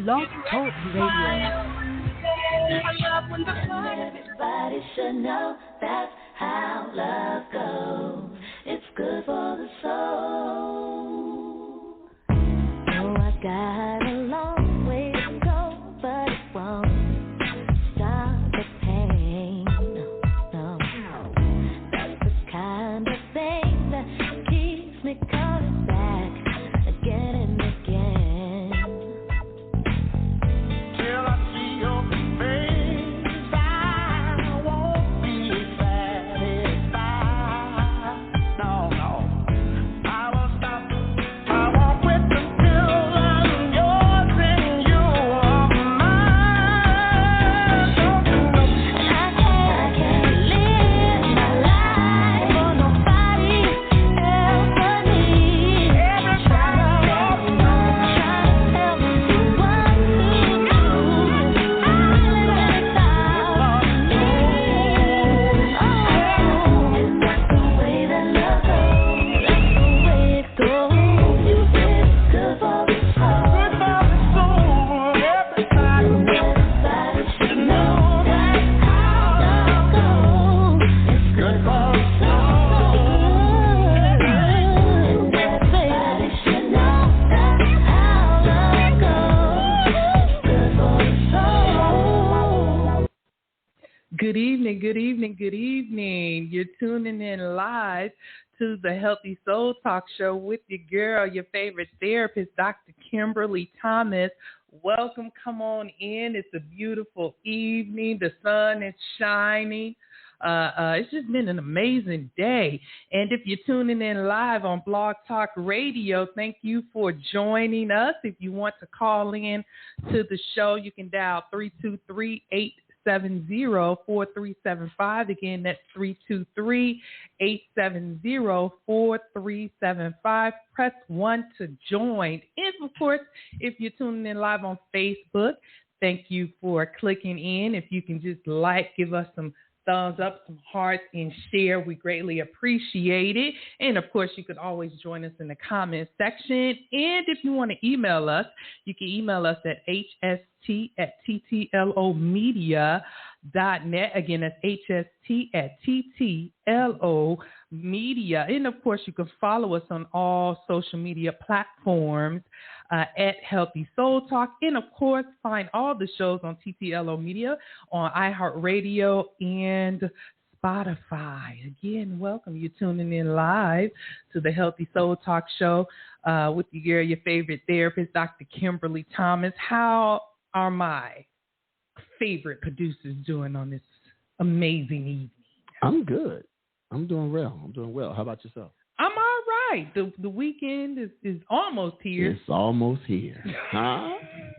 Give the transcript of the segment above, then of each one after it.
Blog Talk Radio. Everybody should know that's how love goes. It's good for the soul. Oh, I got a long way to go, but it won't stop the pain. No, that's the kind of thing that keeps me coming back again and again. Till I see your face, I won't be satisfied. No, I won't stop. I won't quit until I'm yours and you are mine. Don't you know I can't live my life for nobody else but me. Everybody trying to tell me what to do. I live without you. Oh, that's the way that love goes. That's the way it goes. You said it's good for the soul. Good for the soul. Everybody should know that's how love goes. It's good for the soul. Everybody should know that's how love goes. It's good for the soul. Good evening, good evening, good evening. You're tuning in live to the Healthy Soul Talk Show with your girl, your favorite therapist, Dr. Kimberly Thomas. Welcome, come on in. It's a beautiful evening. The sun is shining. It's just been an amazing day. And if you're tuning in live on Blog Talk Radio, thank you for joining us. If you want to call in to the show, you can dial 323-870-4375. Again, that's 323-870-4375. Press 1 to join. And, of course, if you're tuning in live on Facebook, thank you for clicking in. If you can just give us some thumbs up, some hearts, and share. We greatly appreciate it. And, of course, you could always join us in the comment section. And if you want to email us, you can email us at hst@ttlomedia.net. Again, that's hst@ttlomedia. And, of course, you can follow us on all social media platforms at Healthy Soul Talk. And, of course, find all the shows on TTLO Media on iHeartRadio and Spotify. Again, welcome. You're tuning in live to the Healthy Soul Talk Show with your girl, your favorite therapist, Dr. Kimberly Thomas. How are my favorite producers doing on this amazing evening? I'm good. I'm doing well. How about yourself? I'm all right. The weekend is almost here. It's almost here. Huh?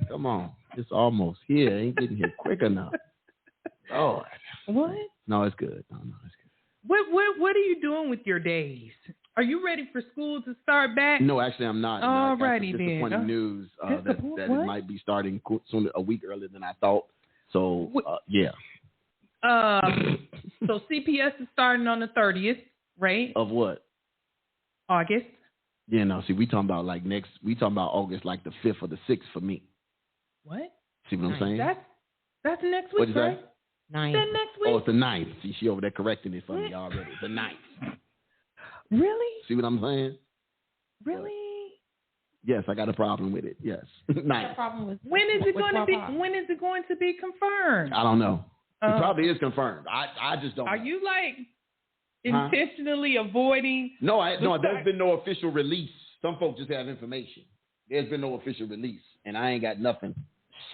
Come on. It's almost here. Ain't getting here quick enough. Lord. What? No, it's good. No, it's good. What are you doing with your days? Are you ready for school to start back? No, actually, I'm not. All righty then. Disappointing news that it might be starting soon, a week earlier than I thought. So, yeah. So CPS is starting on the 30th, right? Of what? August. Yeah, no. See, we talking about August, like the 5th or the 6th for me. What? See what I'm saying? That's next week, What'd you right? say? 9th. That next week. Oh, it's the 9th. See, she over there correcting it for me already. The 9th. Really? See what I'm saying? Really? Yes, I got a problem with it. Yes. 9th. When is it going to be confirmed? I don't know. It probably is confirmed. I just don't know. Are you intentionally avoiding? No, there's been no official release. Some folks just have information. There's been no official release, and I ain't got nothing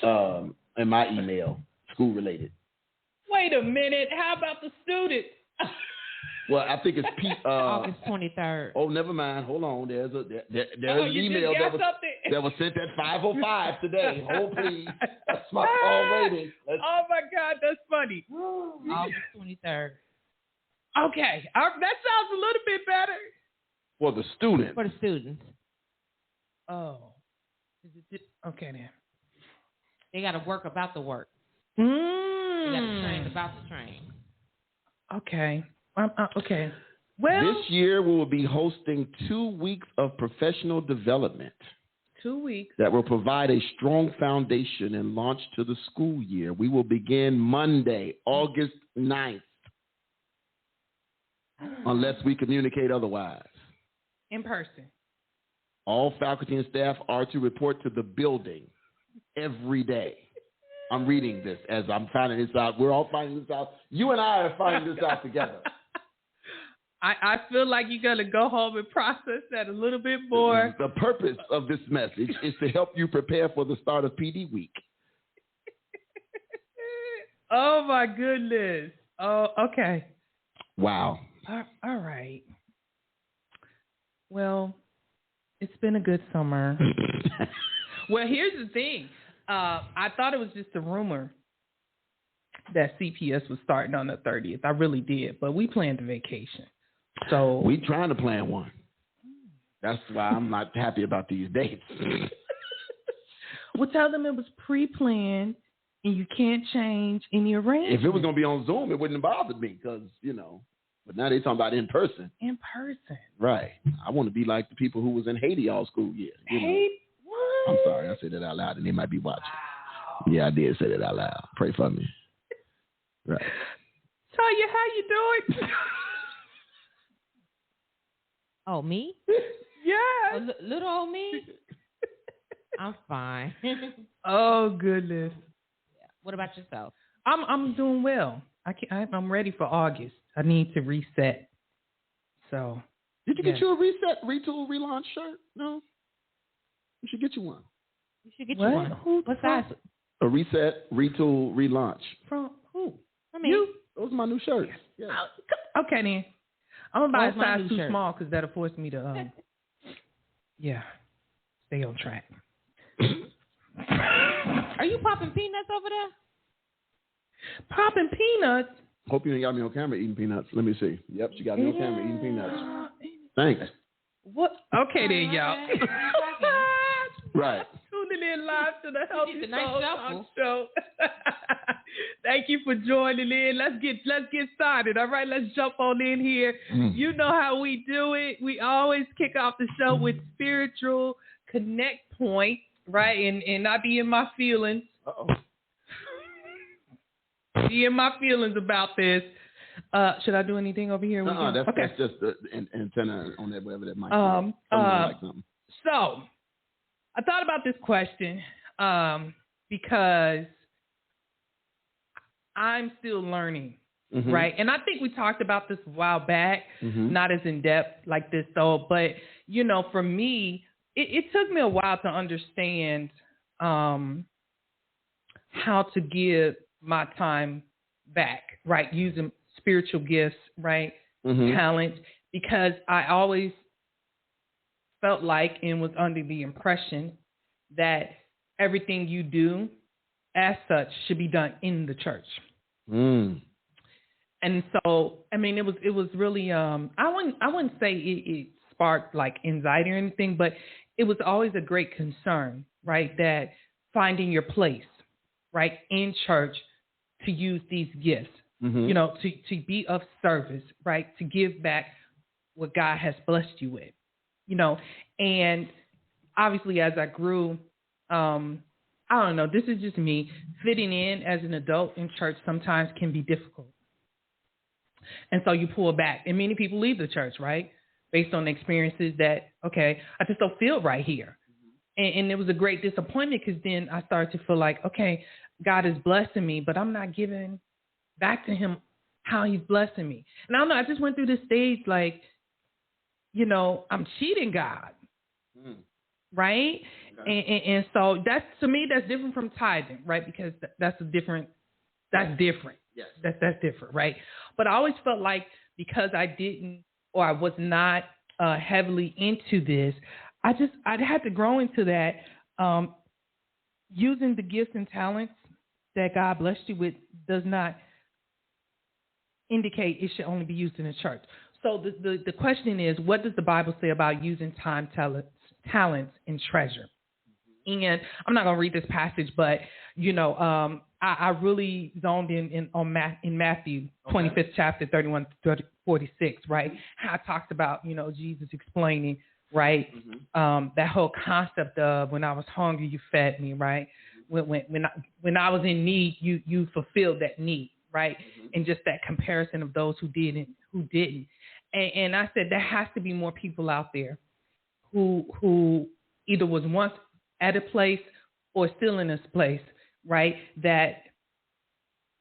in my email, school related. Wait a minute. How about the students? Well, I think it's August 23rd. Oh, never mind. Hold on. There's an email that was sent at 5:05 today. Hold please. That's my call rating. Oh my God, that's funny. August 23rd. Okay, that sounds a little bit better. For the students. Oh, okay then. They got to work about the work. They got to train about the train. Okay. Okay. Well, this year we will be hosting 2 weeks of professional development. 2 weeks. That will provide a strong foundation and launch to the school year. We will begin Monday, August 9th, unless we communicate otherwise. In person. All faculty and staff are to report to the building every day. I'm reading this as I'm finding this out. We're all finding this out. You and I are finding this out together. I feel like you're going to go home and process that a little bit more. The purpose of this message is to help you prepare for the start of PD week. Oh, my goodness. Oh, okay. Wow. All right. Well, it's been a good summer. Well, here's the thing. I thought it was just a rumor that CPS was starting on the 30th. I really did, but we planned a vacation. So we trying to plan one. That's why I'm not happy about these dates. Well, tell them it was pre-planned and you can't change any arrangements. If it was going to be on Zoom, it wouldn't have bothered me because, but now they're talking about in person. In person. Right. I want to be like the people who was in Haiti all school year. Haiti? What? I'm sorry. I said that out loud and they might be watching. Wow. Yeah, I did say that out loud. Pray for me. Right. Tanya, how you doing? Oh, me? Yeah. Little old me? I'm fine. Oh, goodness. Yeah. What about yourself? I'm doing well. I'm ready for August. I need to reset. So. Did you get you a reset, retool, relaunch shirt? No? You should get you one. You should get you one. What size? A reset, retool, relaunch. From who? I mean, you? Those are my new shirts. Yeah. Okay, then. I'm going to buy a size too shirt? Small because that'll force me to, stay on track. Are you popping peanuts over there? Popping peanuts? Hope you ain't got me on camera eating peanuts. Let me see. Yep, she got me on camera eating peanuts. Thanks. What? Okay, then, y'all. Right. Tuning in live to the Healthy Nice Soul Talk Show. Thank you for joining in. Let's get started. All right, let's jump on in here. You know how we do it. We always kick off the show with spiritual connect point, right? And I be in my feelings. Uh-oh. Be in my feelings about this. Should I do anything over here? That's just the antenna on that, whatever that might be. Like something. So, I thought about this question because I'm still learning, right? And I think we talked about this a while back, not as in depth like this though. But, for me, it took me a while to understand how to give my time back, right? Using spiritual gifts, right? Talent, because I always felt like and was under the impression that everything you do as such should be done in the church. And so, I mean, it was really, I wouldn't say it sparked like anxiety or anything, but it was always a great concern, right? That finding your place, right, in church to use these gifts, to be of service, right? To give back what God has blessed you with, and obviously as I grew, I don't know, this is just me, fitting in as an adult in church sometimes can be difficult. And so you pull back, and many people leave the church, right? Based on the experiences that, okay, I just don't feel right here. And it was a great disappointment because then I started to feel like, okay, God is blessing me, but I'm not giving back to him how he's blessing me. And I don't know, I just went through this stage like, I'm cheating God, right? Okay. And so that's, to me, that's different from tithing, right? Because that's different. Yes. That's different, right? But I always felt like because I didn't, or I was not heavily into this, I'd had to grow into that, using the gifts and talents that God blessed you with does not indicate it should only be used in the church. So the question is, what does the Bible say about using time, talents, and treasure? And I'm not going to read this passage, but, I really zoned in Matthew 25th chapter, 31 to 46, right? How it talks about, Jesus explaining right? That whole concept of when I was hungry, you fed me, right? When I was in need, you fulfilled that need, right? And just that comparison of those who did and who didn't. And I said there has to be more people out there who either was once at a place or still in this place, right? That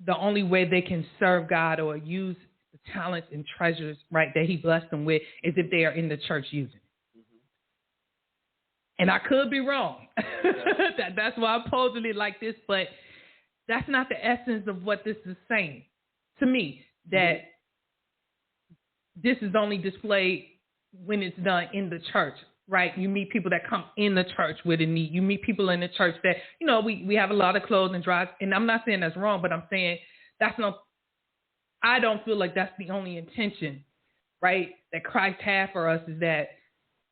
the only way they can serve God or use the talents and treasures, right, that He blessed them with is if they are in the church using it. And I could be wrong. That's why I'm posing it like this, but that's not the essence of what this is saying to me, that this is only displayed when it's done in the church, right? You meet people that come in the church with a need. You meet people in the church that, you know, we have a lot of clothes and drives, and I'm not saying that's wrong, but I'm saying I don't feel like that's the only intention, right, that Christ had for us, is that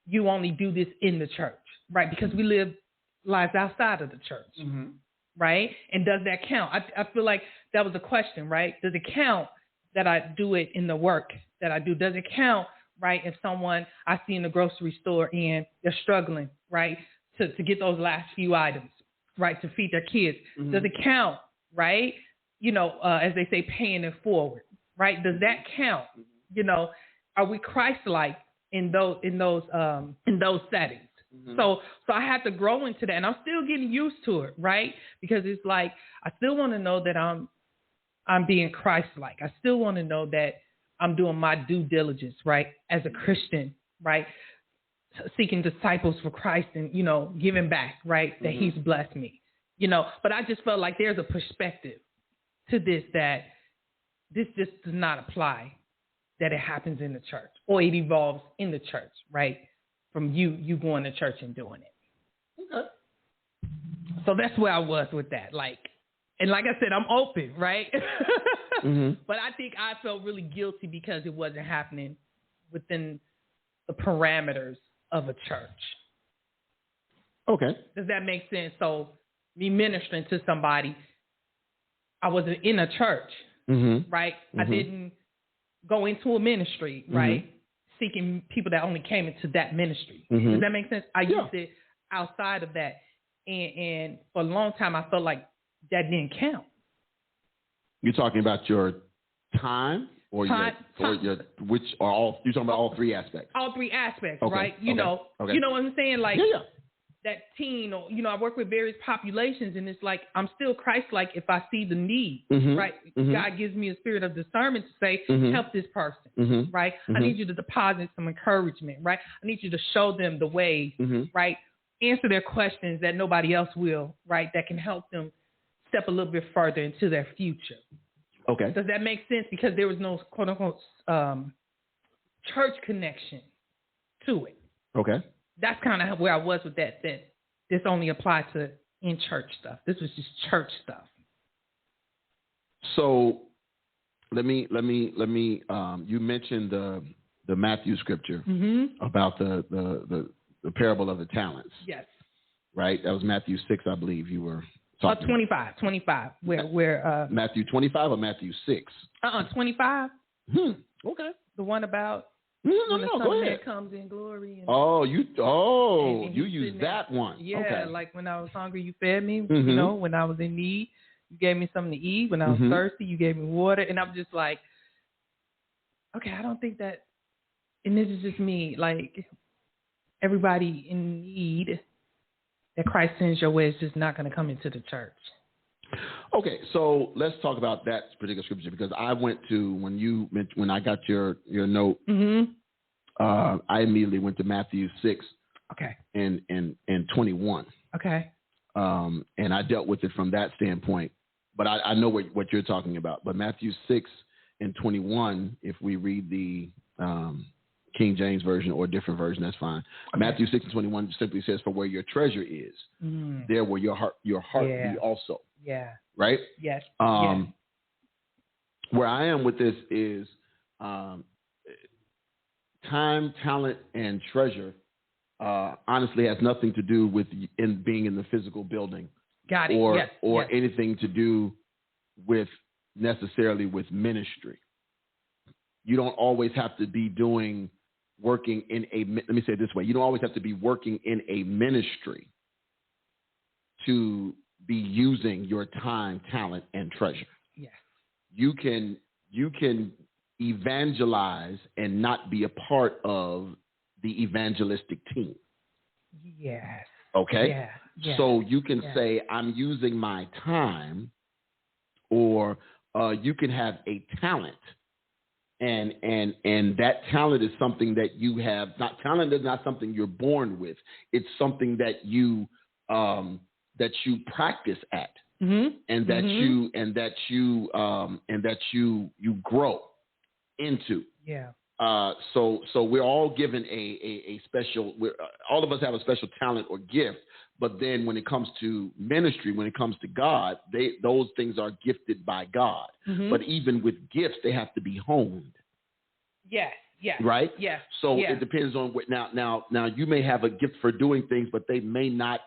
you only do this in the church, right? Because we live lives outside of the church, right? And does that count? I feel like that was the question, right? Does it count that I do it in the work that I do? Does it count, right, if someone I see in the grocery store and they're struggling, right, to get those last few items, right, to feed their kids? Does it count, right? You know, as they say, paying it forward, right? Does that count? You know, are we Christ-like in those settings? So I had to grow into that, and I'm still getting used to it, right? Because it's like I still want to know that I'm being Christ-like. I still want to know that I'm doing my due diligence, right, as a Christian, right, seeking disciples for Christ and, you know, giving back, right, that He's blessed me, you know. But I just felt like there's a perspective to this that this just does not apply, that it happens in the church or it evolves in the church, right, from you going to church and doing it. Okay. So that's where I was with that. And like I said, I'm open, right? But I think I felt really guilty because it wasn't happening within the parameters of a church. Okay. Does that make sense? So me ministering to somebody, I wasn't in a church, right? I didn't go into a ministry, right, seeking people that only came into that ministry. Does that make sense? I used it outside of that. And for a long time, I felt like that didn't count. You're talking about your time or which are all, you're talking about all three aspects? All three aspects, right? You know what I'm saying? Like that teen, or, you know, I work with various populations, and it's like I'm still Christ-like if I see the need, right? God gives me a spirit of discernment to say, help this person, right? I need you to deposit some encouragement, right? I need you to show them the way, right? Answer their questions that nobody else will, right? That can help them step a little bit further into their future. Okay. Does that make sense? Because there was no quote unquote church connection to it. Okay. That's kind of where I was with that this only applied to in church stuff. This was just church stuff. So let me you mentioned the Matthew scripture about the parable of the talents. Yes. Right? That was Matthew 6, I believe you were talking 25. Where Matthew 25 or Matthew 6? 25. Okay. The one about when the Son of Man comes in glory. And you use that one. Yeah, okay. Like when I was hungry, you fed me. You know, when I was in need, you gave me something to eat. When I was thirsty, you gave me water. And I'm just like, okay, I don't think that, and this is just me, like everybody in need that Christ sends your way is just not going to come into the church. Okay, so let's talk about that particular scripture, because I went to, when I got your note, I immediately went to Matthew 6 and 21. Okay. And I dealt with it from that standpoint, but I know what you're talking about. But Matthew 6 and 21, if we read the King James version or a different version, that's fine. Okay. Matthew 6 and 21 simply says, "For where your treasure is, there will your heart be also." Yeah. Right? Yes. Where I am with this is time, talent, and treasure honestly has nothing to do with being in the physical building. Got it. Or anything to do with necessarily with ministry. You don't always have to be doing working in let me say it this way. You don't always have to be working in a ministry to be using your time, talent, and treasure. Yes. You can evangelize and not be a part of the evangelistic team. Yes. Okay? Yeah. Yeah. So you can say, I'm using my time, or you can have a talent. And that talent is something that you have. Talent is not something you're born with. It's something that you practice at, and that you grow into. Yeah. So we're all given a special. All of us have a special talent or gift. But then when it comes to ministry, when it comes to God, those things are gifted by God. But even with gifts, they have to be honed. Yes. Yes. Right? Yes. So it depends on what. Now you may have a gift for doing things, but they may not.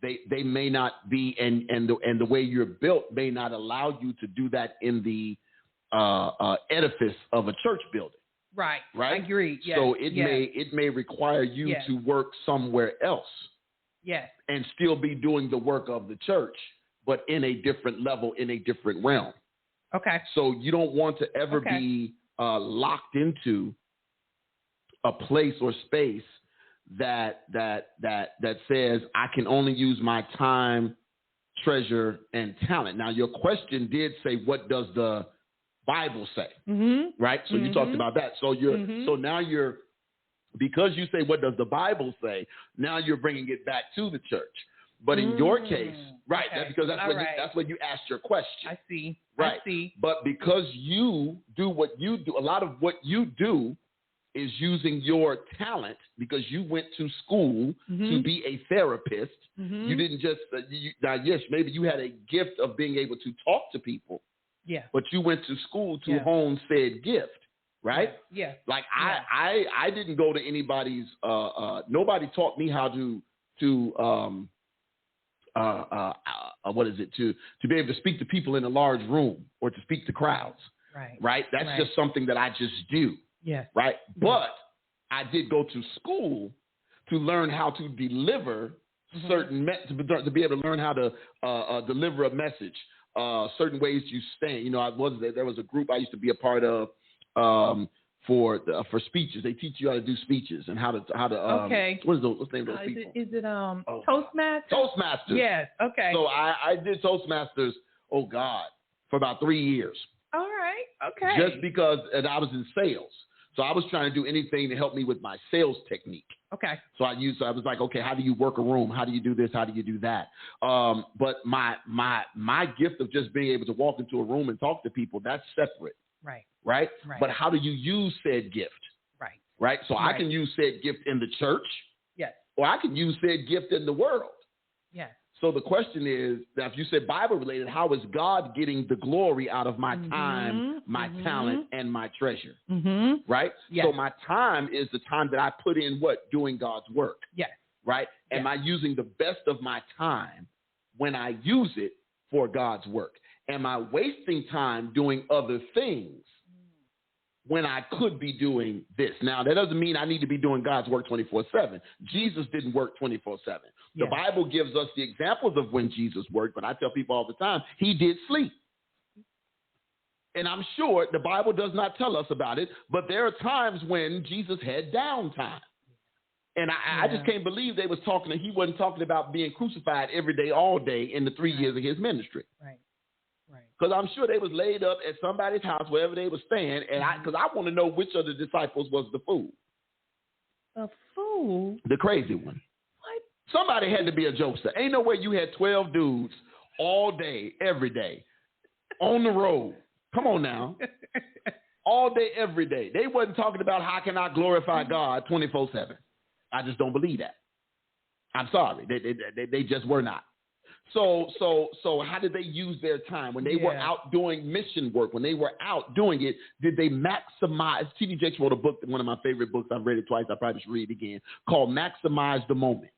They may not be, and the way you're built may not allow you to do that in the edifice of a church building. Right. Right. I agree. Yes. So it may require you to work somewhere else. Yes. And still be doing the work of the church, but in a different level, in a different realm. Okay. So you don't want to ever be locked into a place or space that says I can only use my time, treasure, and talent. Now, your question did say, what does the Bible say? Right? So you talked about that. So so now you're, because you say, what does the Bible say? Now you're bringing it back to the church. But in your case, right, because that's when you asked your question. I see. Right. I see. But because you do what you do, a lot of what you do is using your talent, because you went to school to be a therapist. You didn't just, now, yes, maybe you had a gift of being able to talk to people. Yeah. But you went to school to hone said gift. Right? Yeah. Like I didn't go to anybody's. Nobody taught me how to what is it to be able to speak to people in a large room or to speak to crowds. Right. Right. That's just something that I just do. Yeah. Right. But I did go to school to learn how to deliver certain to be able to learn how to deliver a message. Certain ways you stand. You know, there was a group I used to be a part of. For speeches, they teach you how to do speeches and how to what's the name of those people? Is it Toastmasters? Toastmasters. Yes. Okay. So I did Toastmasters. Oh God, for about 3 years. All right. Okay. Just because, and I was in sales, so I was trying to do anything to help me with my sales technique. Okay. So I was like, okay, how do you work a room? How do you do this? How do you do that? But my gift of just being able to walk into a room and talk to people, that's separate. Right. Right? But how do you use said gift? Right. Right? So I can use said gift in the church. Yes. Or I can use said gift in the world. Yes. So the question is, now if you said Bible related, how is God getting the glory out of my time, my talent, and my treasure? Right? Yes. So my time is the time that I put in what? Doing God's work. Yes. Right? Am I using the best of my time when I use it for God's work? Am I wasting time doing other things when I could be doing this? Now, that doesn't mean I need to be doing God's work 24/7. Jesus didn't work 24/7. The Bible gives us the examples of when Jesus worked, but I tell people all the time, he did sleep. And I'm sure the Bible does not tell us about it, but there are times when Jesus had downtime. And I just can't believe he wasn't talking about being crucified every day, all day in the 3 years of his ministry. Right. Because I'm sure they was laid up at somebody's house, wherever they were staying, and because I want to know which of the disciples was the fool. The fool? The crazy one. What? Somebody had to be a jokester. Ain't no way you had 12 dudes all day, every day, on the road. Come on now. All day, every day. They wasn't talking about how can I glorify God 24/7. I just don't believe that. I'm sorry. They just were not. So how did they use their time? When they were out doing mission work, when they were out doing it, did they maximize? T.D. Jakes wrote a book, one of my favorite books. I've read it twice. I probably should read it again, called Maximize the Moment.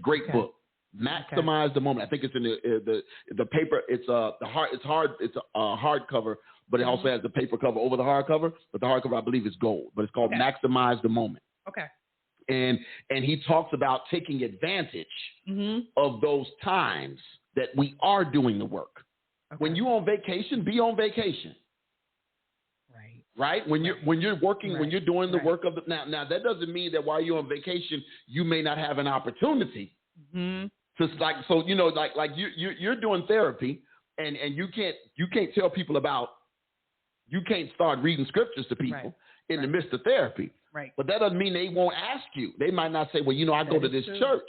Great book. Maximize the Moment. I think it's in the paper. It's a hardcover, but it also has the paper cover over the hardcover. But the hardcover, I believe, is gold. But it's called Maximize the Moment. Okay. And he talks about taking advantage of those times that we are doing the work. Okay. When you're on vacation, be on vacation. Right? When you're working, when you're doing the work of the now that doesn't mean that while you're on vacation, you may not have an opportunity. Just like you're doing therapy and you can't tell people about, you can't start reading scriptures to people in the midst of therapy. Right. But that doesn't mean they won't ask you. They might not say, well, I go to this church.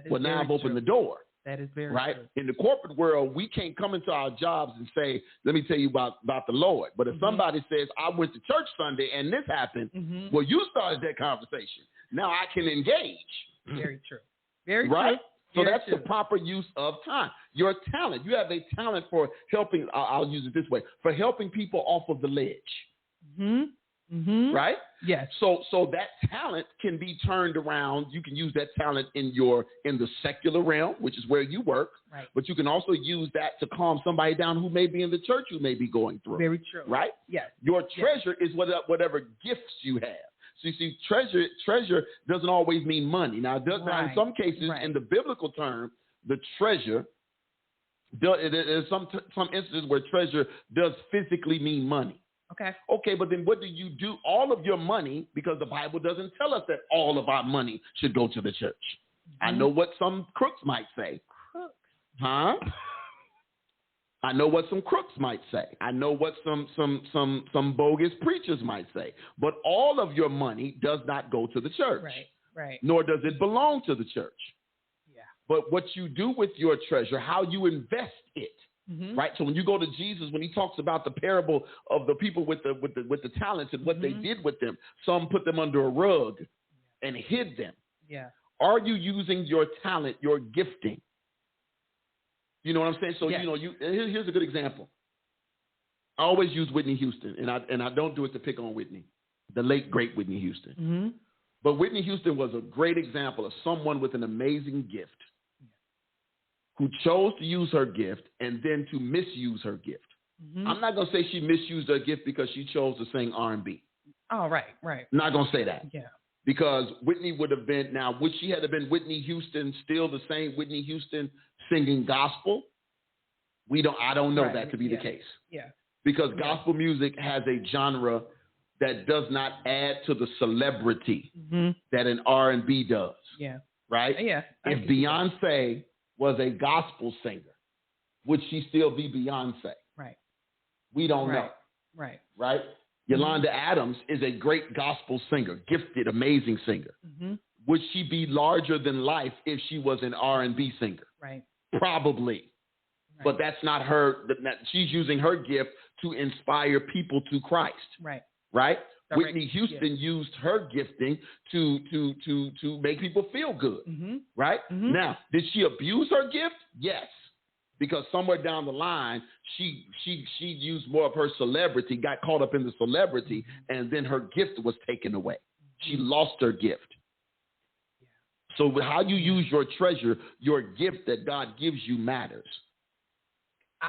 Well, now I've opened the door. That is very true. In the corporate world, we can't come into our jobs and say, let me tell you about the Lord. But if somebody says, I went to church Sunday and this happened, well, you started that conversation. Now I can engage. Very true. Very true. So that's the proper use of time. Your talent. You have a talent for helping, I'll use it this way, for helping people off of the ledge. Right? Yes. So that talent can be turned around. You can use that talent in the secular realm, which is where you work. Right. But you can also use that to calm somebody down who may be in the church who may be going through. Very true. Right? Yes. Your treasure is whatever gifts you have. So you see, treasure doesn't always mean money. Now, in some cases, in the biblical term, the treasure, there's some instances where treasure does physically mean money. Okay, but then what do you do? All of your money, because the Bible doesn't tell us that all of our money should go to the church. I know what some crooks might say. Crooks? Huh? I know what some crooks might say. I know what some bogus preachers might say. But all of your money does not go to the church. Right. Nor does it belong to the church. Yeah. But what you do with your treasure, how you invest it. Right. So when you go to Jesus, when he talks about the parable of the people with the talents and what they did with them, some put them under a rug and hid them. Yeah. Are you using your talent, your gifting? You know what I'm saying? So here's a good example. I always use Whitney Houston, and I don't do it to pick on Whitney, the late great Whitney Houston. But Whitney Houston was a great example of someone with an amazing gift, who chose to use her gift and then to misuse her gift. I'm not going to say she misused her gift because she chose to sing R&B. Oh, right. I'm not going to say that. Yeah. Because Whitney would have been, now, would she have been Whitney Houston, still the same Whitney Houston singing gospel? I don't know that to be the case. Yeah. Because gospel music has a genre that does not add to the celebrity that an R&B does. Yeah. Right? Yeah. If Beyonce was a gospel singer, would she still be Beyonce? Right. We don't know. Right. Yolanda Adams is a great gospel singer, gifted, amazing singer. Would she be larger than life if she was an R&B singer? Right. Probably. Right. But that's not her. She's using her gift to inspire people to Christ. Right. Right. Whitney Houston used her gifting to make people feel good, right? Now, did she abuse her gift? Yes, because somewhere down the line, she used more of her celebrity, got caught up in the celebrity, and then her gift was taken away. She lost her gift. So how you use your treasure, your gift that God gives you matters,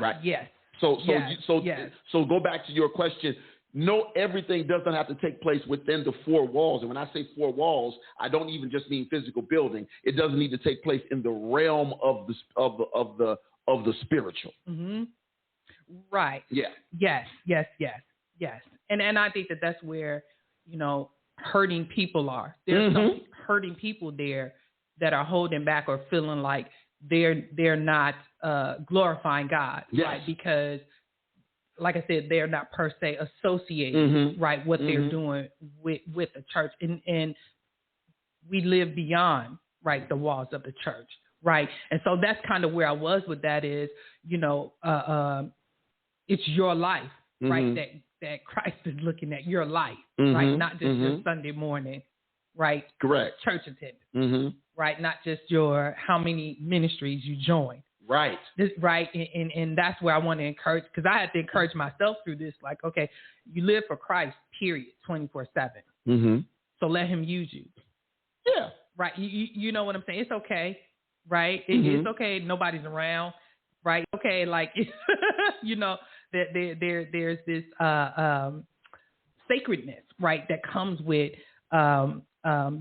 right? Yes. So go back to your question. No, everything doesn't have to take place within the four walls. And when I say four walls, I don't even just mean physical building. It doesn't need to take place in the realm of the spiritual. Right. Yeah. Yes. And I think that's where, hurting people are. There's some hurting people there that are holding back or feeling like they're not glorifying God. Yes. Right? Because, like I said, they're not per se associated, right, what they're doing with the church. And we live beyond, right, the walls of the church, right? And so that's kind of where I was with that is, it's your life, right, that Christ is looking at, your life, right, not just your Sunday morning, right? Correct. Church attendance, right, not just your how many ministries you join. Right. Right. And that's where I want to encourage, because I had to encourage myself through this. Like, okay, you live for Christ, period, 24/7. So let him use you. Yeah. Right. You know what I'm saying? It's okay. Right. It's okay. Nobody's around. Right. Okay. Like, there's this sacredness, right, that comes with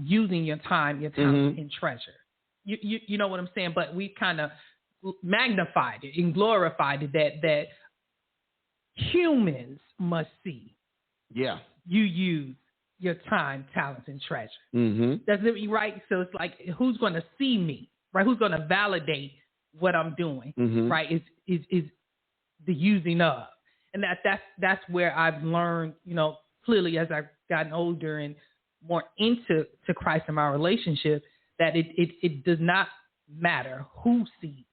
using your time, and treasure. You know what I'm saying? But we kind of magnified it and glorified it that humans must see. Yeah. You use your time, talents, and treasure. Mm-hmm. That's it, right? So it's like, who's going to see me, right? Who's going to validate what I'm doing, right? Is the using of, and that's where I've learned, clearly as I've gotten older and more into Christ in my relationship, that it does not matter who sees,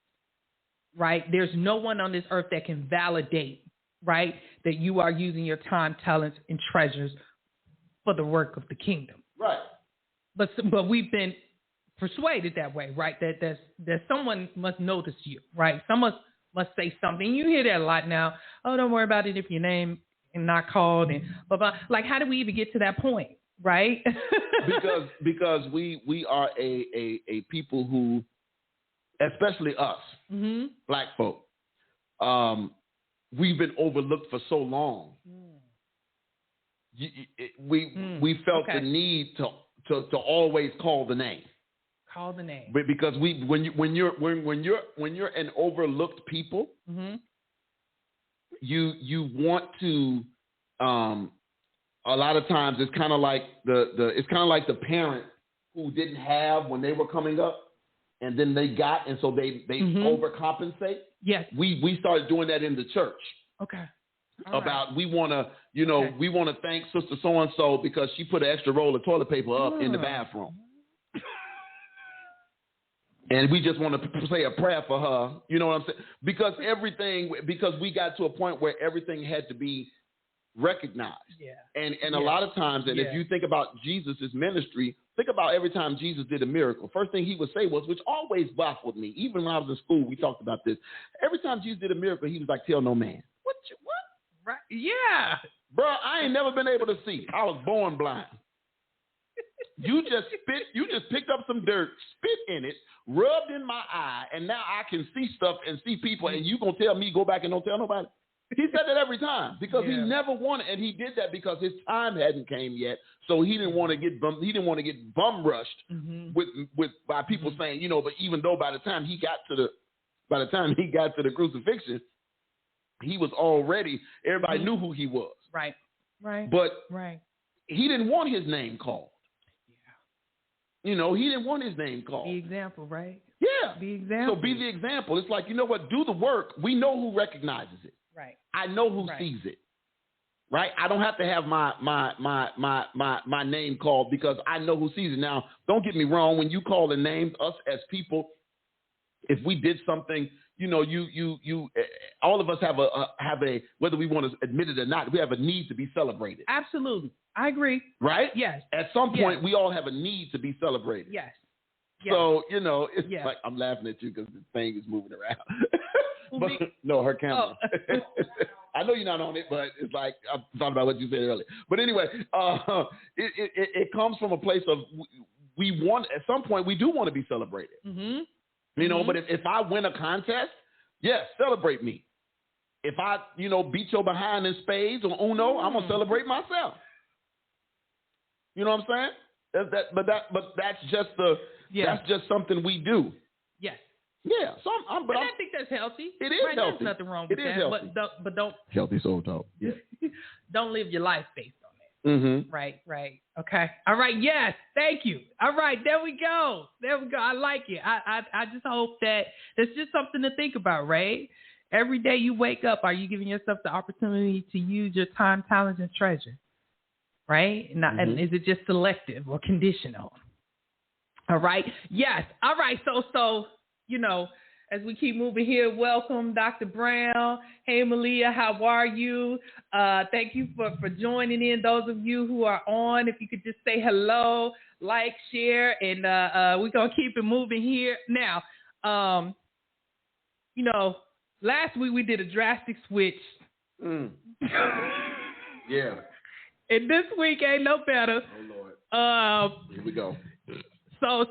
right? There's no one on this earth that can validate, right, that you are using your time, talents, and treasures for the work of the kingdom. Right. But we've been persuaded that way, right? That someone must notice you, right? Someone must say something. You hear that a lot now. Oh, don't worry about it if your name is not called, and blah blah. Like, how do we even get to that point, right? because we are a people who, especially us, black folk, we've been overlooked for so long. We felt the need to always call the name. Call the name. But because when you're an overlooked people, you want to. A lot of times it's kind of like the parent who didn't have when they were coming up, and then they got, and so they overcompensate. Yes. We started doing that in the church. Okay. We want to thank Sister So and So because she put an extra roll of toilet paper up in the bathroom, and we just want to say a prayer for her. You know what I'm saying? Because we got to a point where everything had to be recognized. Yeah. And a lot of times, and if you think about Jesus' ministry, think about every time Jesus did a miracle. First thing he would say was, which always baffled me, even when I was in school, we talked about this. Every time Jesus did a miracle, he was like, "Tell no man." What? Right. Yeah. Bro, I ain't never been able to see. I was born blind. You just picked up some dirt, spit in it, rubbed in my eye, and now I can see stuff and see people, and you gonna tell me go back and don't tell nobody? He said that every time because he never wanted, and he did that because his time hadn't came yet, so he didn't want to get bum rushed by people saying, But even though by the time he got to the crucifixion, he was already, everybody knew who he was. Right. But he didn't want his name called. Yeah. He didn't want his name called. The example, right? Yeah. The example. So be the example. It's like, you know what? Do the work. We know who recognizes it. Right. I know who sees it. Right? I don't have to have my name called because I know who sees it. Now, don't get me wrong. When you call the names, us as people, if we did something, all of us have a whether we want to admit it or not, we have a need to be celebrated. Absolutely. I agree. Right? Yes. At some point, we all have a need to be celebrated. Yes. So, it's like I'm laughing at you because the thing is moving around. But, no, her camera. Oh. I know you're not on it, but it's like I thought about what you said earlier. But anyway, it comes from a place of we want, at some point, we do want to be celebrated. But if I win a contest, yes, celebrate me. If I, beat your behind in spades or Uno, I'm gonna celebrate myself. You know what I'm saying? But that's just that's just something we do. Yes. Yeah. So I think that's healthy. It is healthy. There's nothing wrong with that. Healthy. But don't healthy soul talk. Yeah. Don't live your life based on that. Right. Okay. All right. Yes. Thank you. All right. There we go. I like it. I just hope that it's just something to think about, right? Every day you wake up, are you giving yourself the opportunity to use your time, talent, and treasure? Right? And is it just selective or conditional? All right. Yes. All right. So, as we keep moving here, welcome, Dr. Brown. Hey, Malia, how are you? Thank you for joining in. Those of you who are on, if you could just say hello, like, share, and we're going to keep it moving here. Now, last week we did a drastic switch. Yeah. And this week ain't no better. Oh, Lord. Here we go. So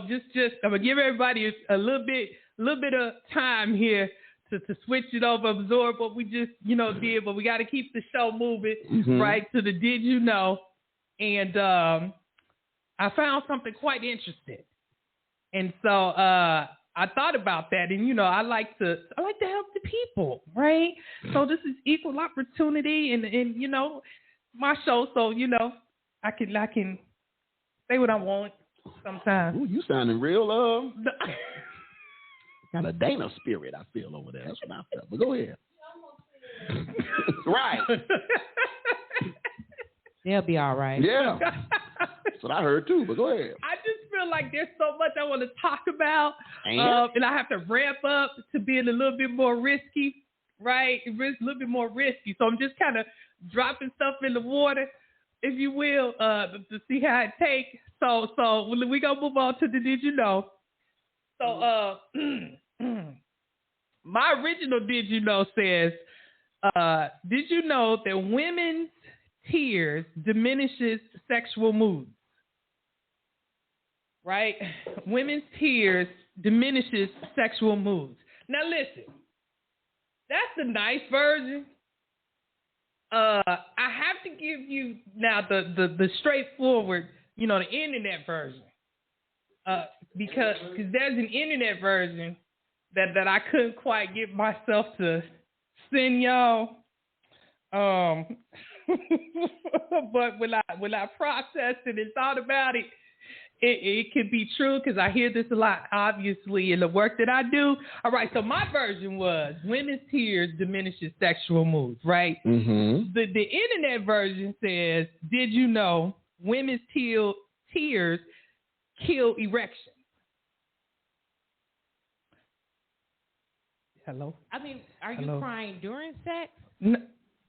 just I'm gonna give everybody a little bit of time here to switch it over, absorb what we just, did, but we got to keep the show moving, right, to the Did You Know? And I found something quite interesting. And so I thought about that, and, I like to help the people, right? So this is equal opportunity and my show, so, I can say what I want sometimes. Ooh, you sounding real, kind of Dana spirit I feel over there. That's what I felt. But go ahead. Right. They'll be all right. Yeah. That's what I heard too, but go ahead. I just feel like there's so much I want to talk about, and I have to ramp up to being a little bit more risky, right? A little bit more risky. So I'm just kind of dropping stuff in the water, if you will, to see how it takes. So we gonna move on to the Did You Know? So my original Did You Know says, did you know that women's tears diminishes sexual moods? Right? Women's tears diminishes sexual moods. Now listen, that's the nice version. I have to give you now the straightforward, the internet version. Because there's an internet version that I couldn't quite get myself to send y'all. But when I processed it and thought about it, it could be true because I hear this a lot, obviously, in the work that I do. All right, so my version was women's tears diminishes sexual moods, right? Mm-hmm. The internet version says, did you know women's tears kill erections? Hello? I mean, are you crying during sex?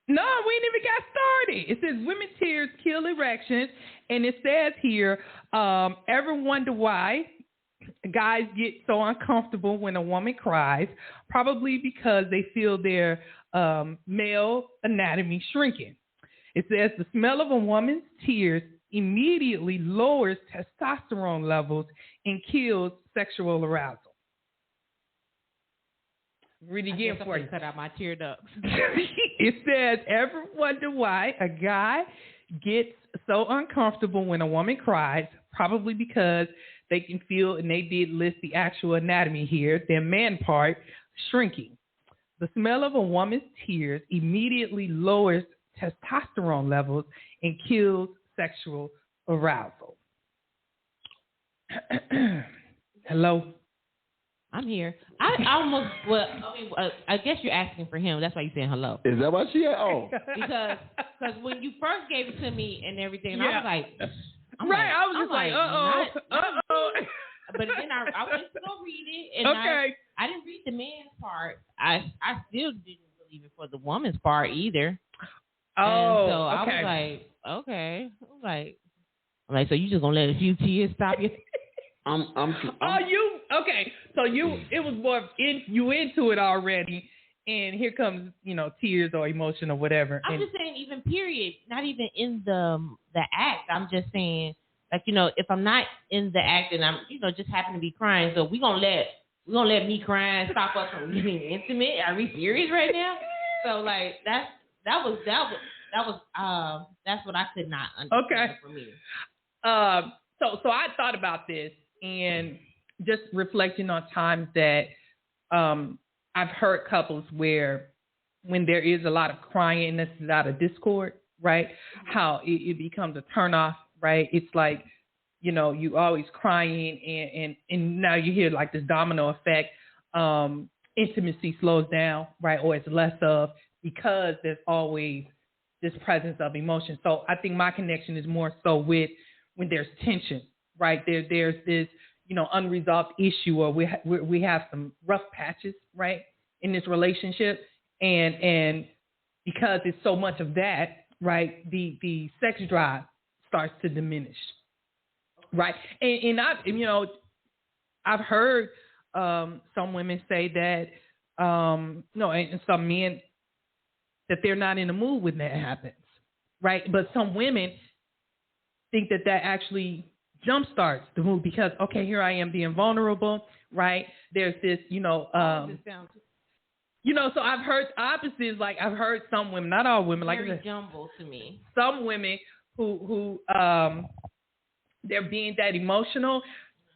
No, we ain't even got started. It says women's tears kill erections, and it says here, ever wonder why guys get so uncomfortable when a woman cries? Probably because they feel their male anatomy shrinking. It says the smell of a woman's tears immediately lowers testosterone levels and kills sexual arousal. Read it again for you. Cut out my tear ducts. It says, ever wonder why a guy gets so uncomfortable when a woman cries? Probably because they can feel, and they did list the actual anatomy here, their man part shrinking. The smell of a woman's tears immediately lowers testosterone levels and kills sexual arousal. Hello? I'm here. I guess you're asking for him. That's why you're saying hello. Is that what she had? Oh. Because when you first gave it to me and everything, I was like, I was just like, uh-oh. But then I went to go read it, and I didn't read the man's part. I still didn't believe it for the woman's part either. Oh, and so I was like, okay. I'm like, so you just gonna let a few tears stop you? So it was more you into it already, and here comes tears or emotion or whatever. I'm just saying, even period, not even in the act. I'm just saying, like, if I'm not in the act and I'm just happen to be crying, so we're gonna let me crying stop us from getting intimate. Are we serious right now? So like that's what I could not understand for me. So I thought about this and just reflecting on times that I've heard couples where when there is a lot of crying and this is out of discord, right? How it becomes a turnoff, right? It's like, you always crying and now you hear like this domino effect. Intimacy slows down, right? Or it's less of, because there's always this presence of emotion. So I think my connection is more so with when there's tension, right? There's this, unresolved issue, or we have some rough patches, right, in this relationship, and because it's so much of that, right, the sex drive starts to diminish, right? And I've heard some women say that, and some men, that they're not in the mood when that happens, right? But some women think that actually jumpstarts the mood because, okay, here I am being vulnerable, right? There's this, You know, so I've heard opposites. Like I've heard some women, not all women, like Very jumbled to me. Some women who they're being that emotional,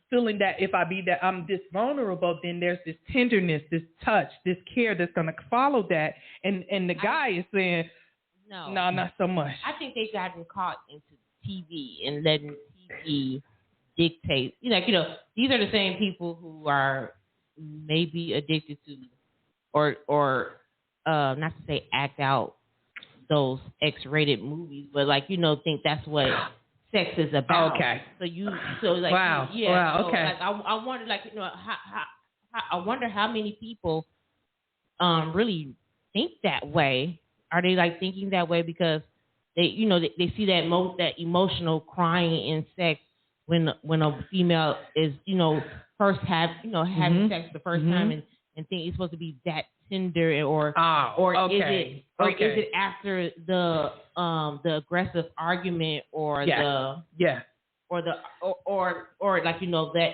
feeling that if I be that I'm this vulnerable, then there's this tenderness, this touch, this care that's gonna follow that. And the guy is saying, no, not so much. I think they've gotten caught into TV and letting TV dictate. These are the same people who are maybe addicted to, or not to say act out those X-rated movies, but think that's what sex is about. Okay. Wow. Yeah. Wow. So, okay. I wonder, I wonder how many people really think that way. Are they thinking that way because they they see that emotional crying in sex when a female is first having sex the first time and think it's supposed to be that tender or is it after the aggressive argument or that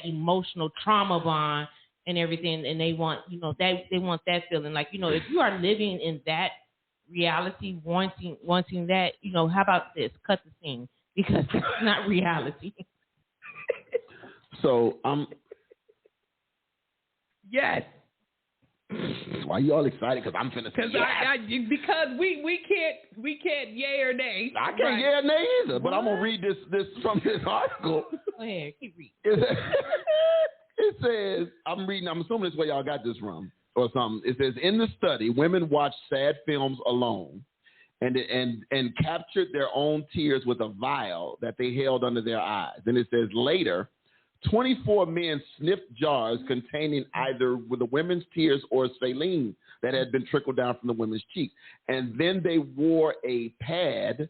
emotional trauma bond and everything, and they want they want that feeling if you are living in that reality, wanting that, how about this? Cut the scene because that's not reality. So yes. Why you all excited? Because I'm finna say yes. Because we can't yay or nay. I can't yay or nay either. But I'm gonna read this from this article. Go ahead, keep reading. It says I'm assuming this is where y'all got this from or something. It says in the study, women watched sad films alone and captured their own tears with a vial that they held under their eyes. And it says later, 24 men sniffed jars containing either the women's tears or saline that had been trickled down from the women's cheek. And then they wore a pad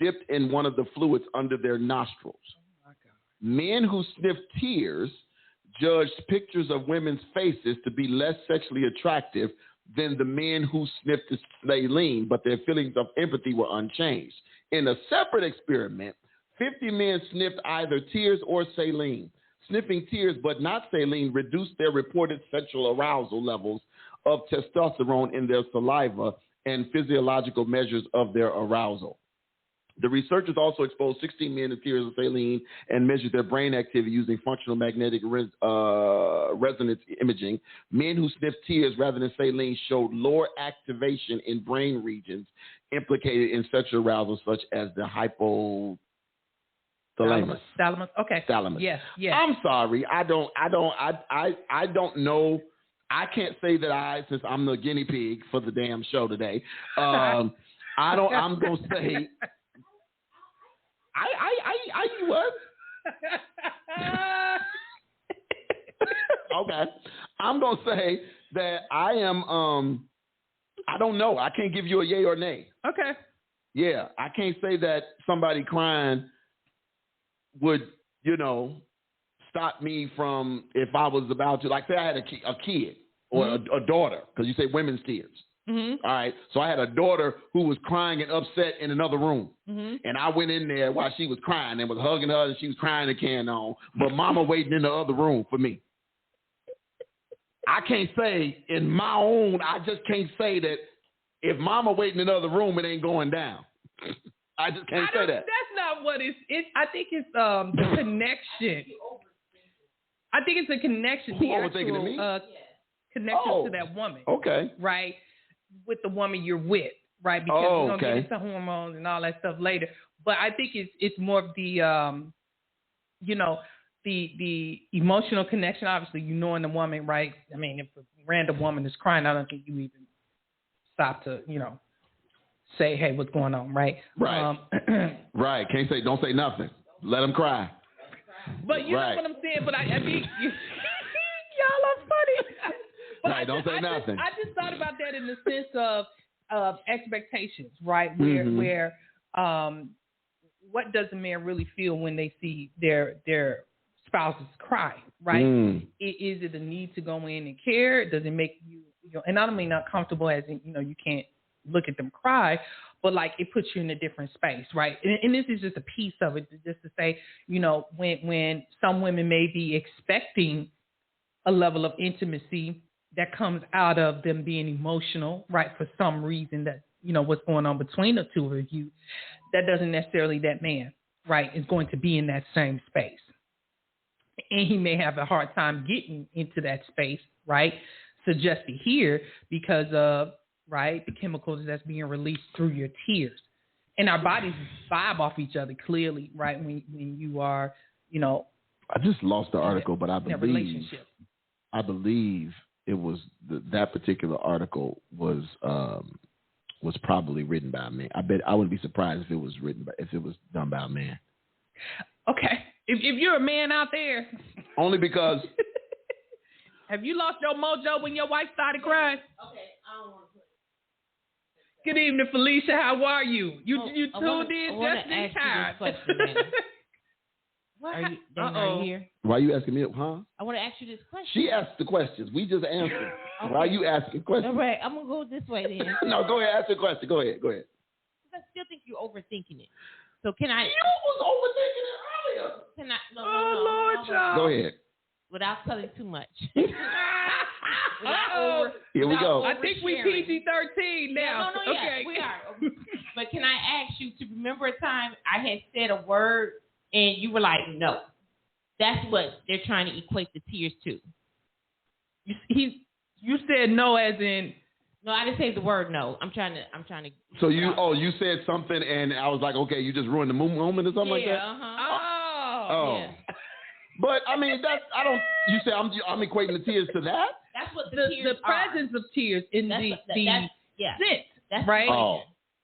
dipped in one of the fluids under their nostrils. Oh my God. Men who sniffed tears judged pictures of women's faces to be less sexually attractive than the men who sniffed the saline, but their feelings of empathy were unchanged. In a separate experiment, 50 men sniffed either tears or saline. Sniffing tears but not saline reduced their reported sexual arousal levels of testosterone in their saliva and physiological measures of their arousal. The researchers also exposed 16 men to tears of saline and measured their brain activity using functional magnetic resonance imaging. Men who sniffed tears rather than saline showed lower activation in brain regions implicated in sexual arousal, such as the hypothalamus. Okay. Thalamus. Yes. I'm sorry. I don't know. I can't say that since I'm the guinea pig for the damn show today. I'm gonna say. I what? Okay. I'm gonna say that I am. I don't know. I can't give you a yay or nay. Okay. Yeah, I can't say that somebody crying would, stop me from if I was about to, say I had a kid or a daughter, because you say women's tears. Mm-hmm. All right. So I had a daughter who was crying and upset in another room. Mm-hmm. And I went in there while she was crying and was hugging her and she was crying and carrying on. But mama waiting in the other room for me. I can't say in my own, I just can't say that if mama waiting in the other room, it ain't going down. I just can't say that. That's not what it's. I think it's the connection. I think it's a connection. Who overthinking to me? Connection to that woman. Okay. Right. With the woman you're with, right? Because we're gonna get into hormones and all that stuff later. But I think it's more of the the emotional connection. Obviously, knowing the woman, right? I mean, if a random woman is crying, I don't think you even stop to say, hey, what's going on, right? Right. Right. Don't say nothing. Let them cry. But you know what I'm saying? But I think y'all are funny. But right, don't say nothing. I just thought about that in the sense of expectations, right? Where what does a man really feel when they see their spouses cry, right? Is it a need to go in and care? Does it make you and I don't mean uncomfortable as in, you can't look at them cry, but it puts you in a different space, right? And this is just a piece of it, just to say, when some women may be expecting a level of intimacy that comes out of them being emotional, right, for some reason that, what's going on between the two of you, that doesn't necessarily that man, right, is going to be in that same space. And he may have a hard time getting into that space, right, suggested here because of, right, the chemicals that's being released through your tears. And our bodies vibe off each other clearly, right, when you are, I just lost the article, but I believe it was that particular article was probably written by a man. I wouldn't be surprised if it was done by a man. Okay, if you're a man out there, only because have you lost your mojo when your wife started crying? Okay, I don't want to. Good evening, Felicia. How are you? You tuned in just in time. Are you here? Why are you asking me? Huh? I want to ask you this question. She asked the questions. We just answered. Okay. Why are you asking questions? All right, I'm gonna go this way then. No, go ahead. Ask the question. Go ahead. I still think you're overthinking it. So can I? You was overthinking it earlier. Can I? No. Lord, child. Go ahead. Without telling too much. Here we go. I think we PG-13 now. No, okay. we are. But can I ask you to remember a time I had said a word and you were like, no. That's what they're trying to equate the tears to. You said no as in. No, I didn't say the word no. I'm trying to. So you said something and I was like, okay, you just ruined the moment or something like that. Yeah. Oh. Yeah. But I mean, you say I'm equating the tears to that. That's what the tears the presence of tears in the sense. That's right. Oh.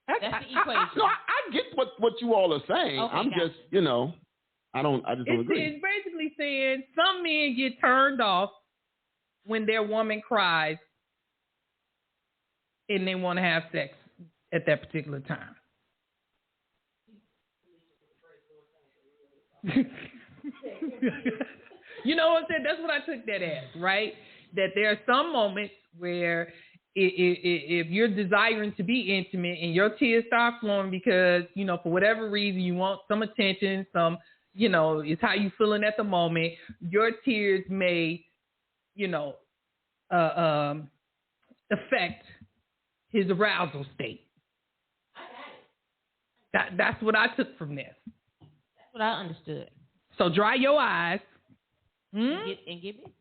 That's the equation. I get what you all are saying. Okay, I'm just, I just don't agree. It's basically saying some men get turned off when their woman cries and they want to have sex at that particular time. You know what I'm saying? That's what I took that as, right? That there are some moments where if you're desiring to be intimate and your tears start flowing because, for whatever reason you want some attention, it's how you feeling at the moment, your tears may, affect his arousal state. That's what I took from this. That's what I understood. So dry your eyes. And give it.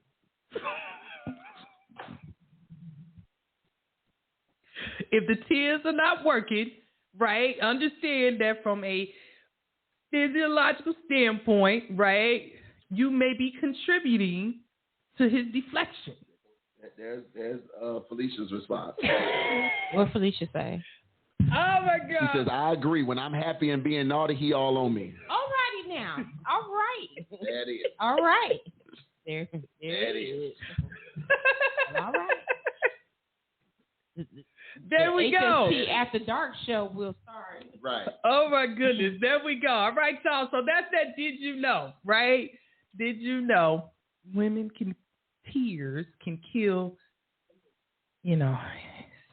If the tears are not working, right, understand that from a physiological standpoint, right, you may be contributing to his deflection. There's Felicia's response. What Felicia say? Oh my God. She says, I agree. When I'm happy and being naughty, he all on me. All righty now. All right. That is. All right. There it is. All right. There we go. HST After Dark show will start. Right. Oh my goodness. There we go. All right, y'all. So that's that. Did you know? Right? Did you know tears can kill,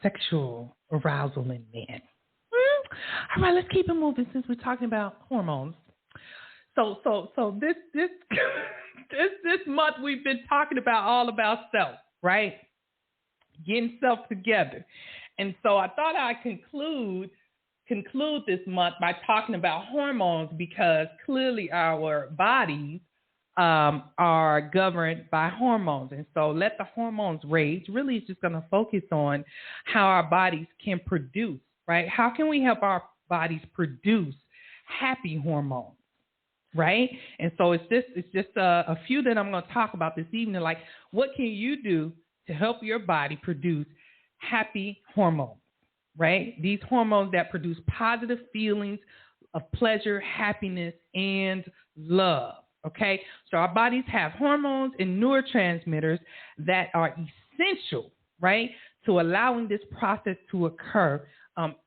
sexual arousal in men? All right, let's keep it moving since we're talking about hormones. So this this month we've been talking all about self, right? Getting self together. And so I thought I'd conclude this month by talking about hormones because clearly our bodies are governed by hormones. And so let the hormones rage really is just going to focus on how our bodies can produce, right? How can we help our bodies produce happy hormones? Right? And so it's just a few that I'm going to talk about this evening. Like, what can you do to help your body produce happy hormones? Right? These hormones that produce positive feelings of pleasure, happiness, and love. Okay? So our bodies have hormones and neurotransmitters that are essential, right, to allowing this process to occur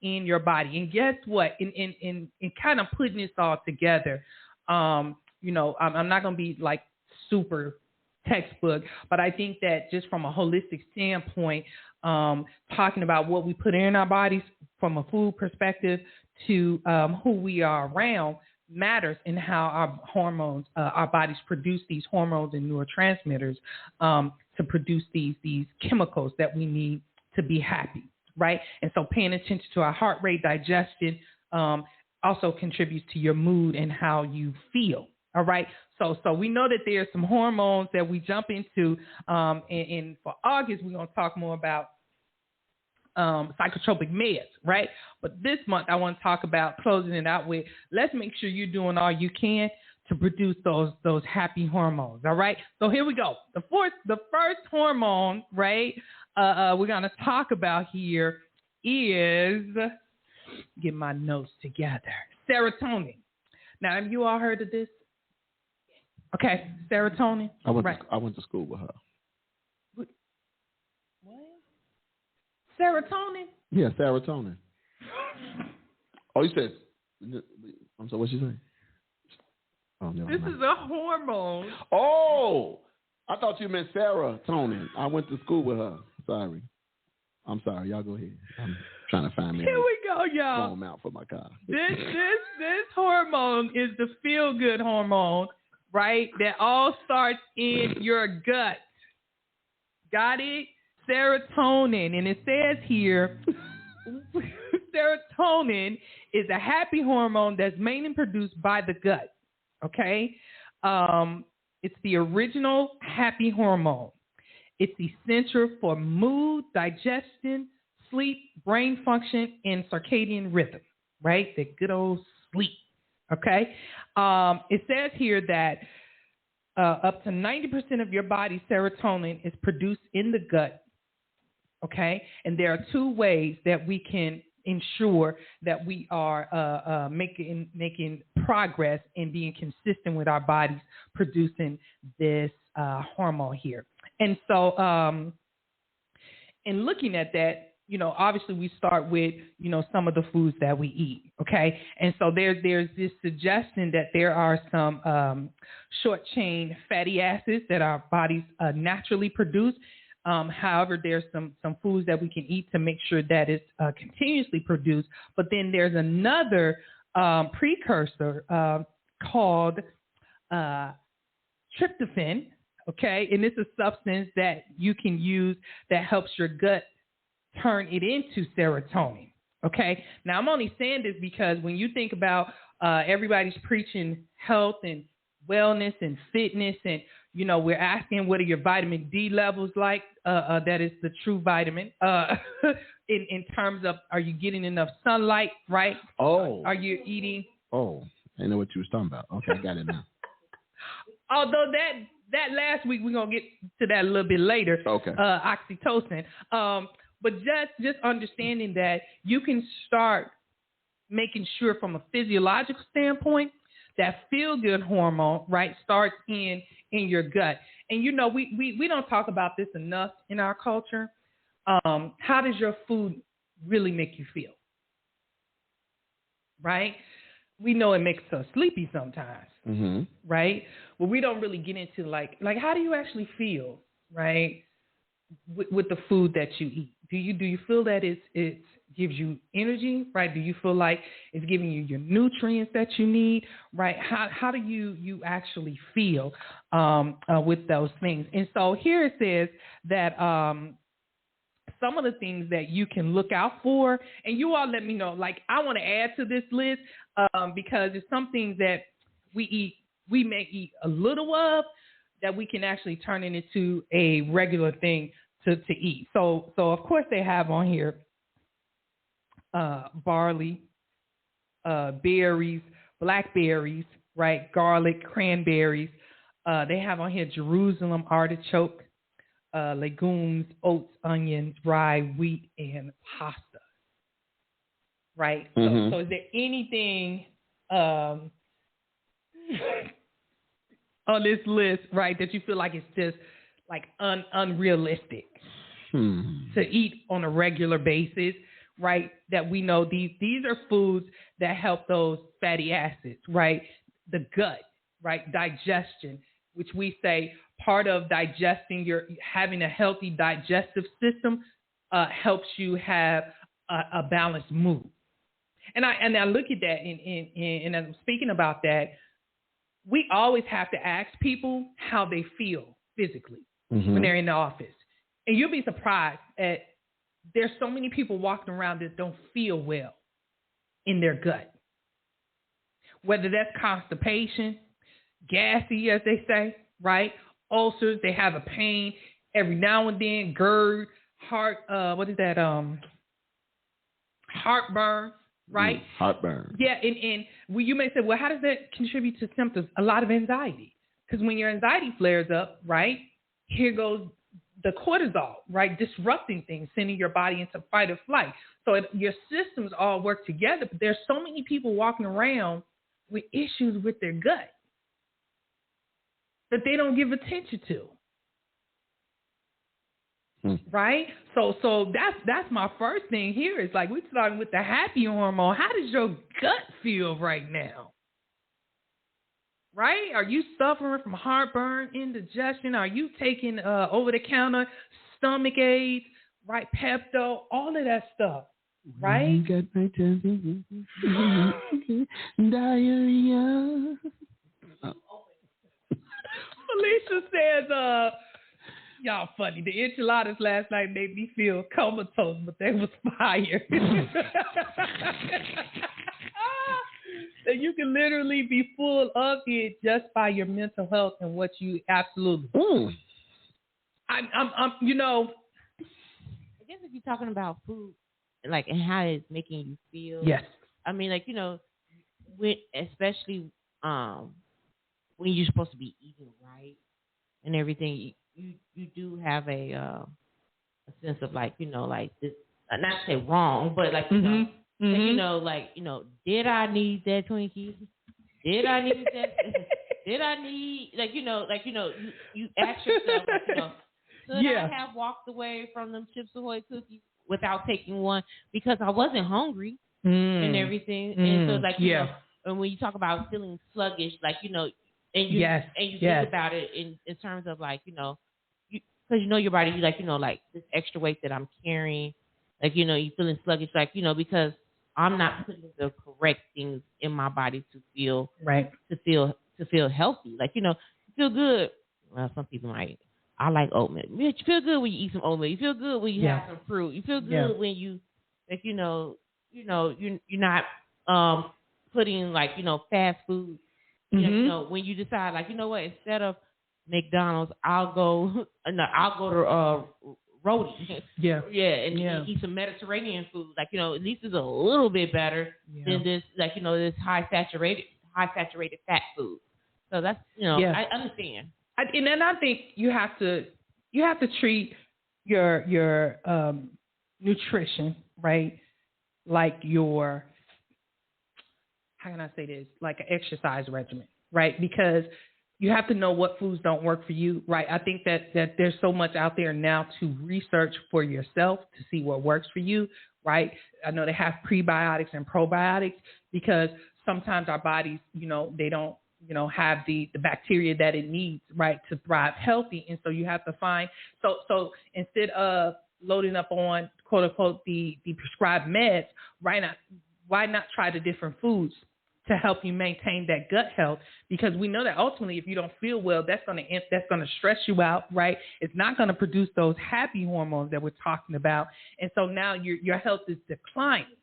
in your body. And guess what? In kind of putting this all together, I'm not going to be like super textbook, but I think that just from a holistic standpoint, talking about what we put in our bodies from a food perspective to who we are around matters in how our hormones, our bodies produce these hormones and neurotransmitters to produce these chemicals that we need to be happy, right? And so paying attention to our heart rate, digestion, also contributes to your mood and how you feel. All right. So we know that there's some hormones that we jump into. And for August, we're going to talk more about psychotropic meds, right? But this month, I want to talk about closing it out with, let's make sure you're doing all you can to produce those happy hormones. All right. So here we go. The first hormone, right, we're going to talk about here is, get my notes together, serotonin. Now, have you all heard of this? Okay, serotonin. I went to school with her. What? Serotonin? Yeah, serotonin. Oh, you said. I'm sorry. What you saying? Oh, never This mind. is a hormone. Oh, I thought you meant serotonin. I went to school with her. Sorry. I'm sorry. Y'all go ahead. I'm trying to find me. Here we go, y'all. Foam out for my car. This hormone is the feel-good hormone, right? That all starts in your gut. Got it? Serotonin. And it says here, serotonin is a happy hormone that's mainly produced by the gut. Okay? It's the original happy hormone. It's essential for mood, digestion, sleep, brain function, and circadian rhythm, right? The good old sleep, okay? It says here that up to 90% of your body's serotonin is produced in the gut, okay? And there are two ways that we can ensure that we are making progress in being consistent with our bodies producing this hormone here. And so in looking at that, obviously we start with, some of the foods that we eat, okay? And so there's this suggestion that there are some short-chain fatty acids that our bodies naturally produce. However, there's some foods that we can eat to make sure that it's continuously produced. But then there's another precursor called tryptophan, okay? And it's a substance that you can use that helps your gut turn it into serotonin, okay? Now, I'm only saying this because when you think about everybody's preaching health and wellness and fitness and, we're asking what are your vitamin D levels like, that is the true vitamin, in terms of are you getting enough sunlight, right? Oh. Are you eating? Oh, I know what you was talking about. Okay, I got it now. Although that last week, we're going to get to that a little bit later. Okay. Oxytocin. But just understanding that you can start making sure from a physiological standpoint that feel-good hormone, right, starts in your gut. And, we don't talk about this enough in our culture. How does your food really make you feel? Right? We know it makes us sleepy sometimes, mm-hmm. right? Well, we don't really get into like how do you actually feel, right, with the food that you eat? Do you feel that it gives you energy, right? Do you feel like it's giving you your nutrients that you need, right? How do you actually feel with those things? And so here it says that some of the things that you can look out for, and you all let me know, like I want to add to this list because it's some things that we may eat a little of that we can actually turn it into a regular thing to eat. So of course they have on here barley, berries, blackberries, right? Garlic, cranberries. They have on here Jerusalem artichoke, legumes, oats, onions, rye, wheat, and pasta. Right? Mm-hmm. So is there anything on this list, right, that you feel like it's just like unrealistic to eat on a regular basis, right? That we know these are foods that help those fatty acids, right? The gut, right? Digestion, which we say part of digesting, having a healthy digestive system helps you have a balanced mood. And I look at that and I'm speaking about that. We always have to ask people how they feel physically, when they're in the office. And you'll be surprised at there's so many people walking around that don't feel well in their gut. Whether that's constipation, gassy, as they say, right? Ulcers, they have a pain every now and then, GERD, heartburn, right? Heartburn. Yeah, and you may say, well, how does that contribute to symptoms? A lot of anxiety. Because when your anxiety flares up, right, here goes the cortisol, right, disrupting things, sending your body into fight or flight. So your systems all work together, but there's so many people walking around with issues with their gut that they don't give attention to. Right? So that's my first thing here. Is like we're starting with the happy hormone. How does your gut feel right now? Right? Are you suffering from heartburn, indigestion? Are you taking over-the-counter stomach aids, right? Pepto, all of that stuff, right? Got my diarrhea. Felicia says, y'all funny. The enchiladas last night made me feel comatose, but they was fire. You can literally be full of it just by your mental health and what you absolutely. I'm you know. I guess if you're talking about food, like, and how it's making you feel. Yes. I mean, like, you know, especially when you're supposed to be eating right and everything, you do have a sense of, like, you know, like this, not to say wrong, but like, you know. Like, you know, did I need that Twinkie? Did I need that? Did I need, you ask yourself, like, you know, could I have walked away from them Chips Ahoy cookies without taking one because I wasn't hungry and everything? And so, like, you know, and when you talk about feeling sluggish, like, you know, and you think about it in terms of, like, you know, because you know your body, like, you know, like this extra weight that I'm carrying, like, you know, you feeling sluggish, like, you know, because I'm not putting the correct things in my body to feel right, to feel healthy. Like, you know, you feel good. Well, some people might. I like oatmeal. You feel good when you eat some oatmeal. You feel good when you have some fruit. You feel good when you, like, you're not putting, like, you know, fast food. You know, when you decide, like, you know what, instead of McDonald's, I'll go to Roti. And eat some Mediterranean food. Like, you know, at least it's a little bit better than this, like, you know, this high saturated fat food. So that's, you know, I understand. And then I think you have to treat your nutrition, right, like your, how can I say this, like an exercise regimen, right? Because you have to know what foods don't work for you, right? I think that there's so much out there now to research for yourself to see what works for you, right? I know they have prebiotics and probiotics because sometimes our bodies, you know, they don't, you know, have the bacteria that it needs, right, to thrive healthy. And so you have to find, so instead of loading up on, quote unquote, the prescribed meds, why not try the different foods to help you maintain that gut health? Because we know that ultimately, if you don't feel well, that's going to stress you out, right? It's not going to produce those happy hormones that we're talking about, and so now your health is declining,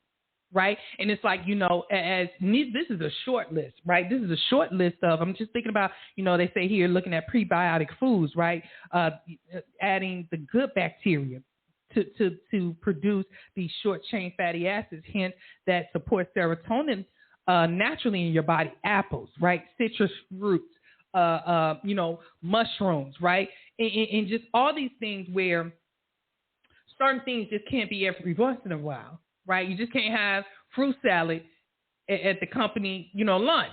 right? And it's like, you know, this is a short list, right? This is a short list of. I'm just thinking about, you know, they say here looking at prebiotic foods, right? Adding the good bacteria to produce these short chain fatty acids, hence that support serotonin naturally in your body. Apples, right? Citrus fruits, you know, mushrooms, right? And just all these things where certain things just can't be every once in a while, right? You just can't have fruit salad at the company, you know, lunch,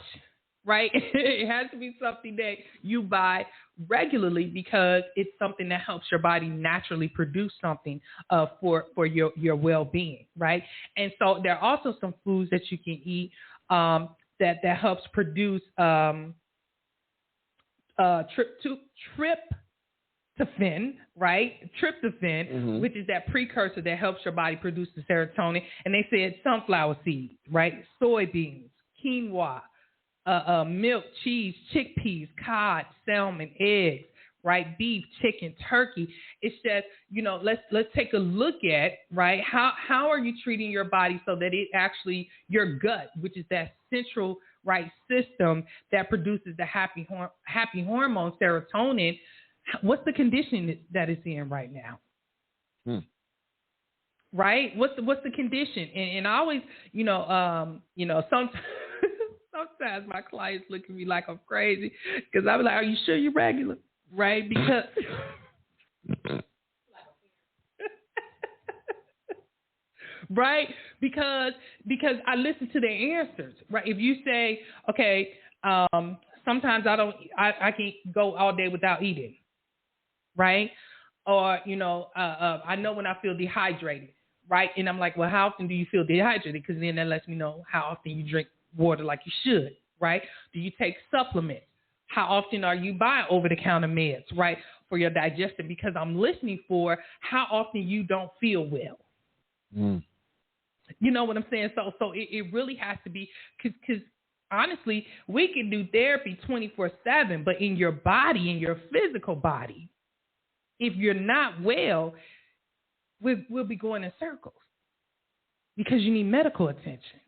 right? It has to be something that you buy regularly because it's something that helps your body naturally produce something for your well-being, right? And so there are also some foods that you can eat that helps produce tryptophan, right? Tryptophan, which is that precursor that helps your body produce the serotonin. And they said sunflower seeds, right? Soybeans, quinoa, milk, cheese, chickpeas, cod, salmon, eggs, right? Beef, chicken, turkey. It's just, let's take a look at, right? How are you treating your body so that it actually, your gut, which is that central, right, system that produces the happy hormone, serotonin, what's the condition that it's in right now? Right? What's the condition? And I always, sometimes my clients look at me like I'm crazy because I'm like, are you sure you're regular? Right? Because right? Because I listen to their answers. Right? If you say, okay, sometimes I can't go all day without eating. Right? Or, I know when I feel dehydrated. Right? And I'm like, well, how often do you feel dehydrated? Because then that lets me know how often you drink water like you should. Right? Do you take supplements? How often are you buying over-the-counter meds, right, for your digestion? Because I'm listening for how often you don't feel well. You know what I'm saying? So it really has to be, because honestly, we can do therapy 24/7, but in your body, in your physical body, if you're not well, we'll be going in circles because you need medical attention.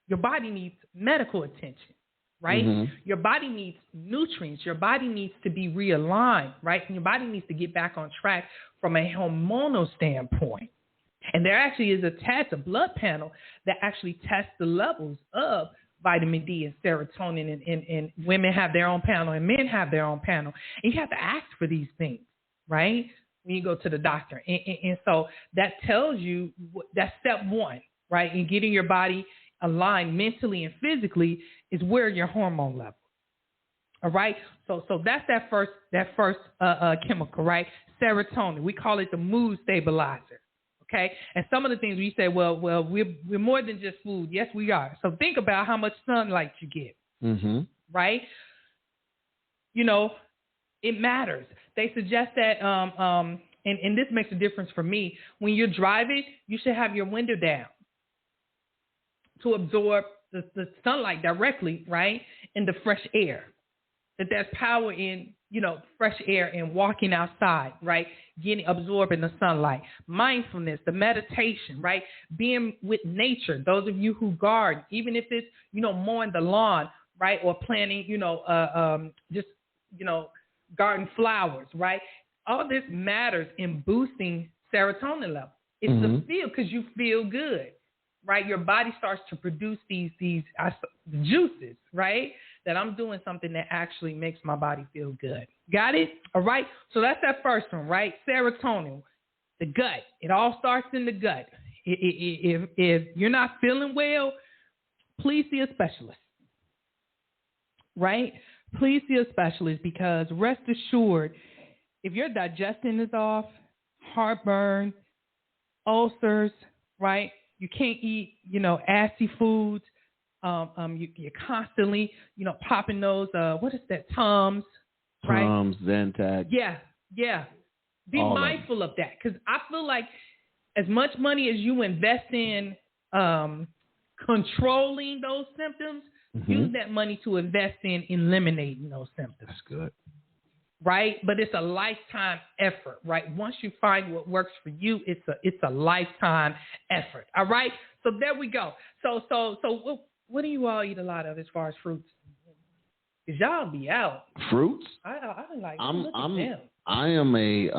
Your body needs medical attention, right? Mm-hmm. Your body needs nutrients. Your body needs to be realigned, right? And your body needs to get back on track from a hormonal standpoint. And there actually is a blood panel that actually tests the levels of vitamin D and serotonin, and women have their own panel and men have their own panel. And you have to ask for these things, right, when you go to the doctor. And so that tells you, that's step one, right, in getting your body aligned mentally and physically is where your hormone level. All right? So that's that first chemical, right? Serotonin. We call it the mood stabilizer. Okay? And some of the things we say, well, we're more than just food. Yes, we are. So think about how much sunlight you get. Mm-hmm. Right? It matters. They suggest that, and this makes a difference for me. When you're driving, you should have your window down to absorb the sunlight directly, right, in the fresh air. There's power in, fresh air and walking outside, right, absorbing the sunlight. Mindfulness, the meditation, right, being with nature. Those of you who garden, even if it's, mowing the lawn, right, or planting, garden flowers, right. All this matters in boosting serotonin level. It's the feel, because you feel good. Right, your body starts to produce these juices, right? That I'm doing something that actually makes my body feel good. Got it? All right. So that's that first one, right? Serotonin, the gut. It all starts in the gut. If you're not feeling well, please see a specialist. Right? Please see a specialist, because rest assured, if your digestion is off, heartburn, ulcers, right? You can't eat, assy foods. You're constantly, popping those, what is that, Tums, right? Tums, Zantac. Yeah. Be mindful of that, because I feel like as much money as you invest in controlling those symptoms, use that money to invest in eliminating those symptoms. That's good. Right? But it's a lifetime effort, right? Once you find what works for you, it's a lifetime effort. All right? So there we go. So what do you all eat a lot of as far as fruits? Because y'all be out. Fruits? I like, I am a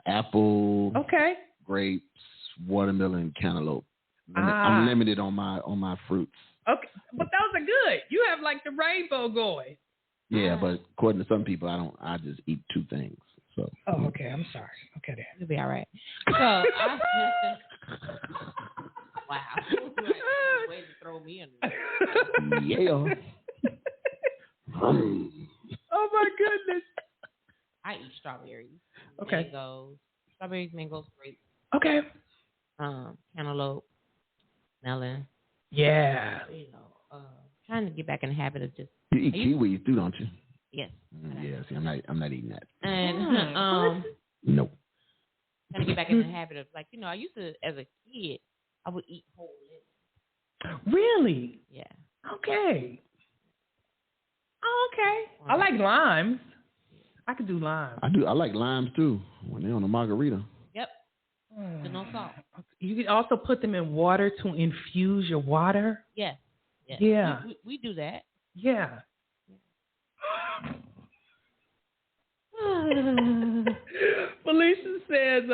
apple, grapes, watermelon, cantaloupe. I'm limited on my fruits. Okay, but those are good. You have like the rainbow going. Yeah, but according to some people, I just eat two things. So. Oh, okay. I'm sorry. Okay, then. You'll be all right. So, wow. Way to throw me under. Yeah. Oh my goodness. I eat strawberries. Okay. Mangoes, grapes. Okay. Cantaloupe, melon. Yeah. Trying to get back in the habit of just. You eat kiwis too, don't you? Yes. Yeah. See, I'm not eating that. And nope. Trying to get back in the habit of, like, I used to, as a kid, I would eat whole lettuce. Really? Yeah. Okay. Oh, okay. I like limes. I could do lime. I do. I like limes too when they're on a margarita. Yep. So no salt. You can also put them in water to infuse your water. Yes. Yeah. We do that. Yeah. Felicia says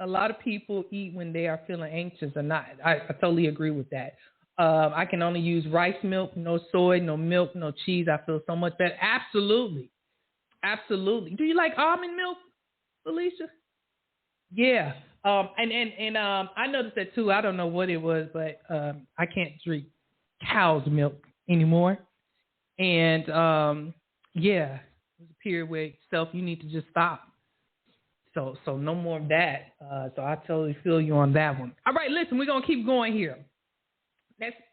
a lot of people eat when they are feeling anxious or not. I totally agree with that. I can only use rice milk, no soy, no milk, no cheese. I feel so much better. Absolutely. Do you like almond milk, Felicia? Yeah. And I noticed that too. I don't know what it was, but I can't drink cow's milk anymore. And yeah, there's a period where you need to just stop. So no more of that. So I totally feel you on that one. All right, listen, we're gonna keep going here.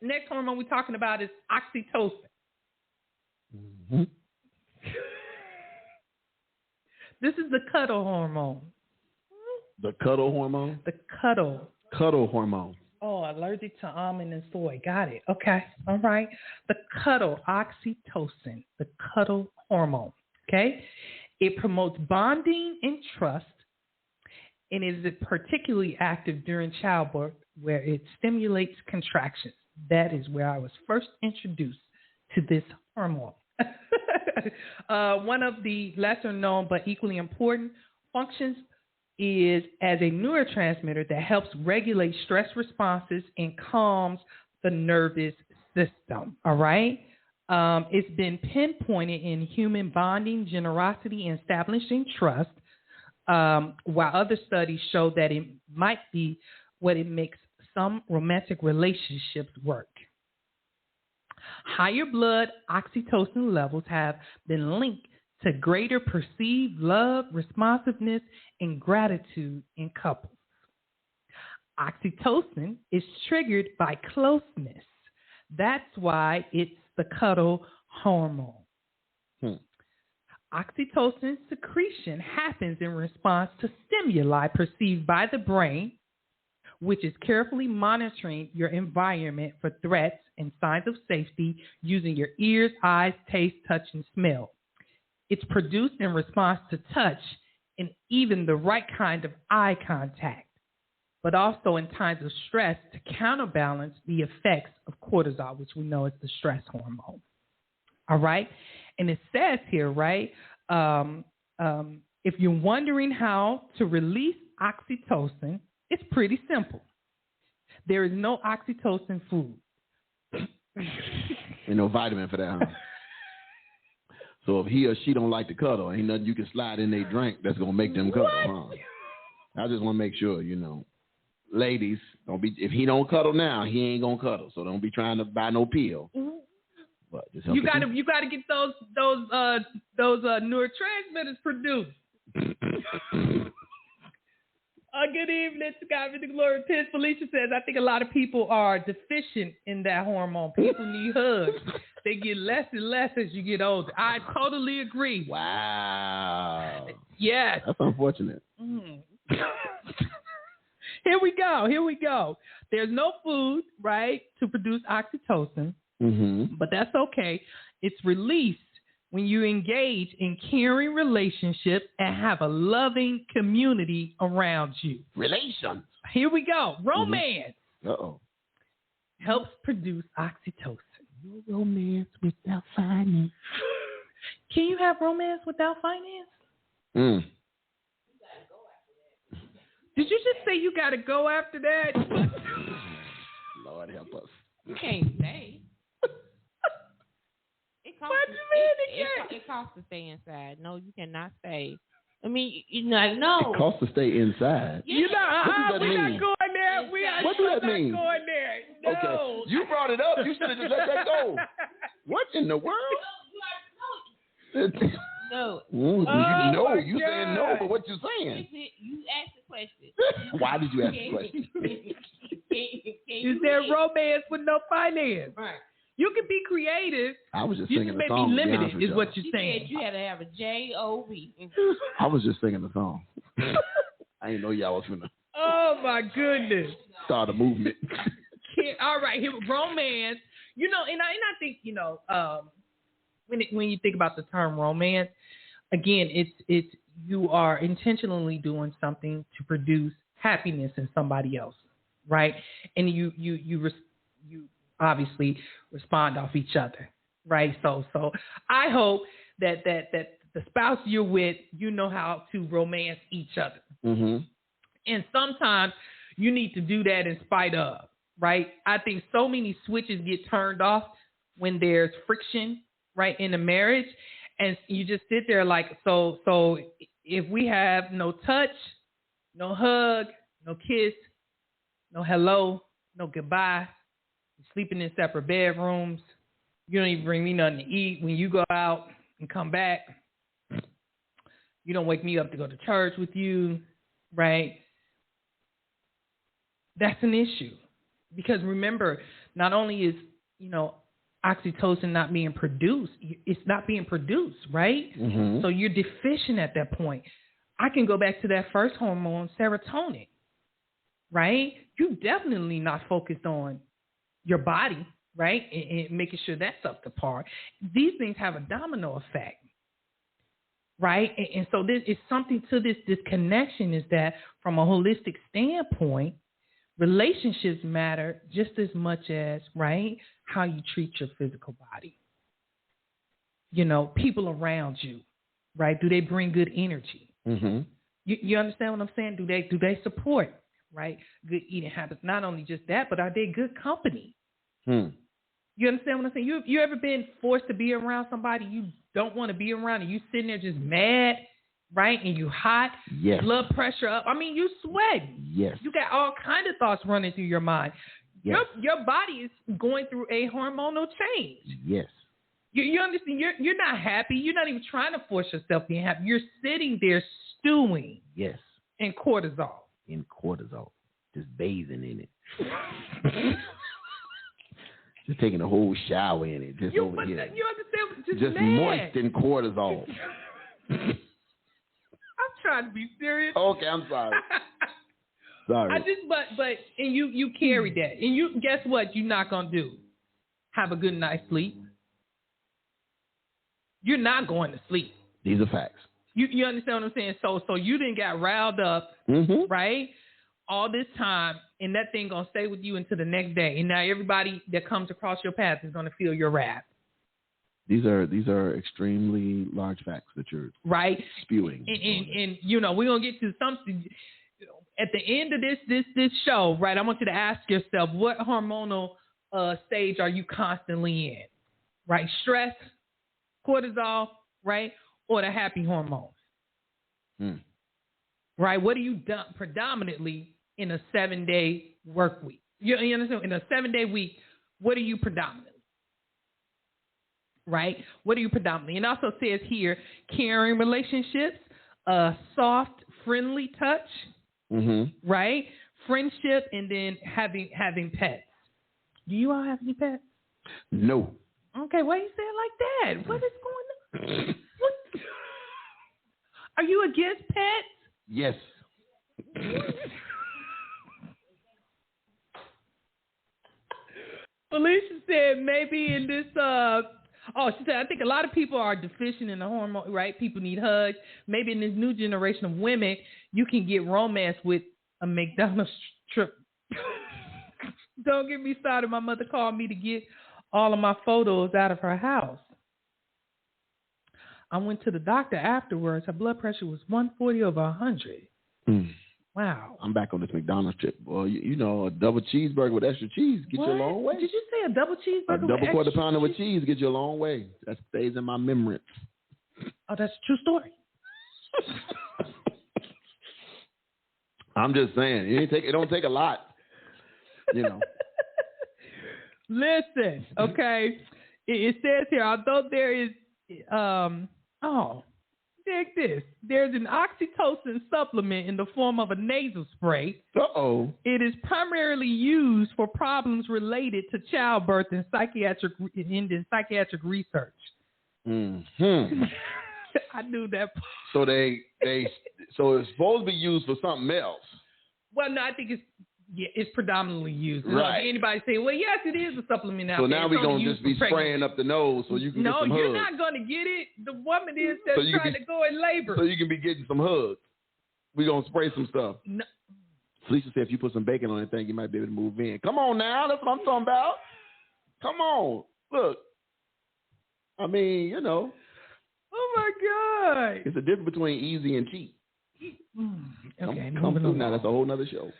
Next hormone we're talking about is oxytocin. Mm-hmm. This is the cuddle hormone. The cuddle hormone? The cuddle. Cuddle hormone. Oh, allergic to almond and soy. Got it. Okay. All right. The cuddle, oxytocin, the cuddle hormone. Okay. It promotes bonding and trust, and it is particularly active during childbirth where it stimulates contractions. That is where I was first introduced to this hormone. One of the lesser known but equally important functions is as a neurotransmitter that helps regulate stress responses and calms the nervous system. All right. It's been pinpointed in human bonding, generosity, and establishing trust, while other studies show that it might be what it makes some romantic relationships work. Higher blood oxytocin levels have been linked to greater perceived love, responsiveness, and gratitude in couples. Oxytocin is triggered by closeness. That's why it's the cuddle hormone. Oxytocin secretion happens in response to stimuli perceived by the brain, which is carefully monitoring your environment for threats and signs of safety using your ears, eyes, taste, touch, and smell. It's produced in response to touch and even the right kind of eye contact, but also in times of stress to counterbalance the effects of cortisol, which we know is the stress hormone. All right? And it says here, right, if you're wondering how to release oxytocin, it's pretty simple. There is no oxytocin food. Ain't no vitamin for that, huh? So if he or she don't like to cuddle, ain't nothing you can slide in their drink that's going to make them cuddle, huh? I just want to make sure, ladies, don't be, if he don't cuddle now, he ain't going to cuddle. So don't be trying to buy no pill. But just you got to get those neurotransmitters produced. Good evening, to God be the glory. Piss Felicia says, I think a lot of people are deficient in that hormone. People need hugs. They get less and less as you get older. I totally agree. Wow. Yes. That's unfortunate. Here we go. There's no food, right, to produce oxytocin, but that's okay. It's released when you engage in caring relationships and have a loving community around you. Relations. Here we go. Romance. Uh-oh. Helps produce oxytocin. No romance without finance. Can you have romance without finance? Did you just say you got to go after that? Lord help us. You can't stay. It costs to stay inside. No, you cannot stay. I mean, no. It costs to stay inside. Yeah. What does that mean? Not going there. What does that mean? Going there. No. Okay, you brought it up. You should have just let that go. What in the world? No. You saying no, but what you saying? You asked the question. Why did you ask the question? Is there romance with no finance? Right. You can be creative. I was just you singing just the song. You may be limited, is what you're saying. Said you had to have a J-O-B. I was just singing the song. I didn't know y'all was finna. Oh my goodness. Start a movement. All right, here romance. And I think when you think about the term romance, again, it's you are intentionally doing something to produce happiness in somebody else, right? And you obviously respond off each other, right? So I hope that the spouse you're with, you know how to romance each other. Mm-hmm. And sometimes you need to do that in spite of, right? I think so many switches get turned off when there's friction, right, in a marriage. And you just sit there like, so if we have no touch, no hug, no kiss, no hello, no goodbye, sleeping in separate bedrooms, you don't even bring me nothing to eat when you go out and come back. You don't wake me up to go to church with you, right? That's an issue. Because remember, not only is, oxytocin not being produced, it's not being produced, right? Mm-hmm. So you're deficient at that point. I can go back to that first hormone, serotonin, right? You're definitely not focused on your body, right? And making sure that's up to par. These things have a domino effect, right? And so this is something to this connection is that from a holistic standpoint, relationships matter just as much as, right, how you treat your physical body. People around you, right? Do they bring good energy? Mm-hmm. You understand what I'm saying? Do they support, right, good eating habits? Not only just that, but are they good company? You understand what I'm saying? You ever been forced to be around somebody you don't want to be around and you sitting there just mad, right? And you hot, yes. Blood pressure up. I mean, you sweat. Yes. You got all kinds of thoughts running through your mind. Yes. Your body is going through a hormonal change. Yes. You understand? You're not happy. You're not even trying to force yourself to be happy. You're sitting there stewing. Yes. In cortisol. Just bathing in it. Just taking a whole shower in it. Just over here. You understand? Just moist in cortisol. I'm trying to be serious. Okay, I'm sorry. Sorry. But you carry that. And you guess what you're not gonna do? Have a good night's sleep. You're not going to sleep. These are facts. You understand what I'm saying? So you didn't got riled up, right? All this time, and that thing gonna stay with you until the next day. And now everybody that comes across your path is gonna feel your wrath. These are extremely large facts that you're spewing. And we're gonna get to something at the end of this show, right? I want you to ask yourself, what hormonal stage are you constantly in? Right? Stress, cortisol, right? Or the happy hormones. Right? What are you done predominantly in a 7-day work week? You understand? In a 7-day week, what are you predominantly? Right? What are you predominantly? And also says here, caring relationships, soft, friendly touch, right? Friendship, and then having pets. Do you all have any pets? No. Okay, why you say it like that? What is going on? What? Are you against pets? Yes. Felicia said maybe in this she said, I think a lot of people are deficient in the hormone, right? People need hugs. Maybe in this new generation of women, you can get romance with a McDonald's trip. Don't get me started. My mother called me to get all of my photos out of her house. I went to the doctor afterwards. Her blood pressure was 140/100. Wow. I'm back on this McDonald's trip. Well, a double cheeseburger with extra cheese get you a long way. Did you say a double cheeseburger? A double quarter pounder with cheese get you a long way. That stays in my memory. Oh, that's a true story. I'm just saying, it don't take a lot. Listen, okay. It says here, although there is, take this. There's an oxytocin supplement in the form of a nasal spray. Uh-oh. It is primarily used for problems related to childbirth and psychiatric research. Mm-hmm. I knew that. So so it's supposed to be used for something else. Well, no, I think it's Yeah, it's predominantly used. Right. Anybody say, well, yes, it is a supplement out So there. now we're going to just be spraying up the nose so you can get some hugs. No, you're not going to get it. The woman is that's trying to go in labor. So you can be getting some hugs. We're going to spray some stuff. No. Felicia said if you put some bacon on that thing, you might be able to move in. Come on now. That's what I'm talking about. Come on. Look. I mean, you know. Oh, my God. It's a difference between easy and cheap. Okay, come through now. That's a whole nother show.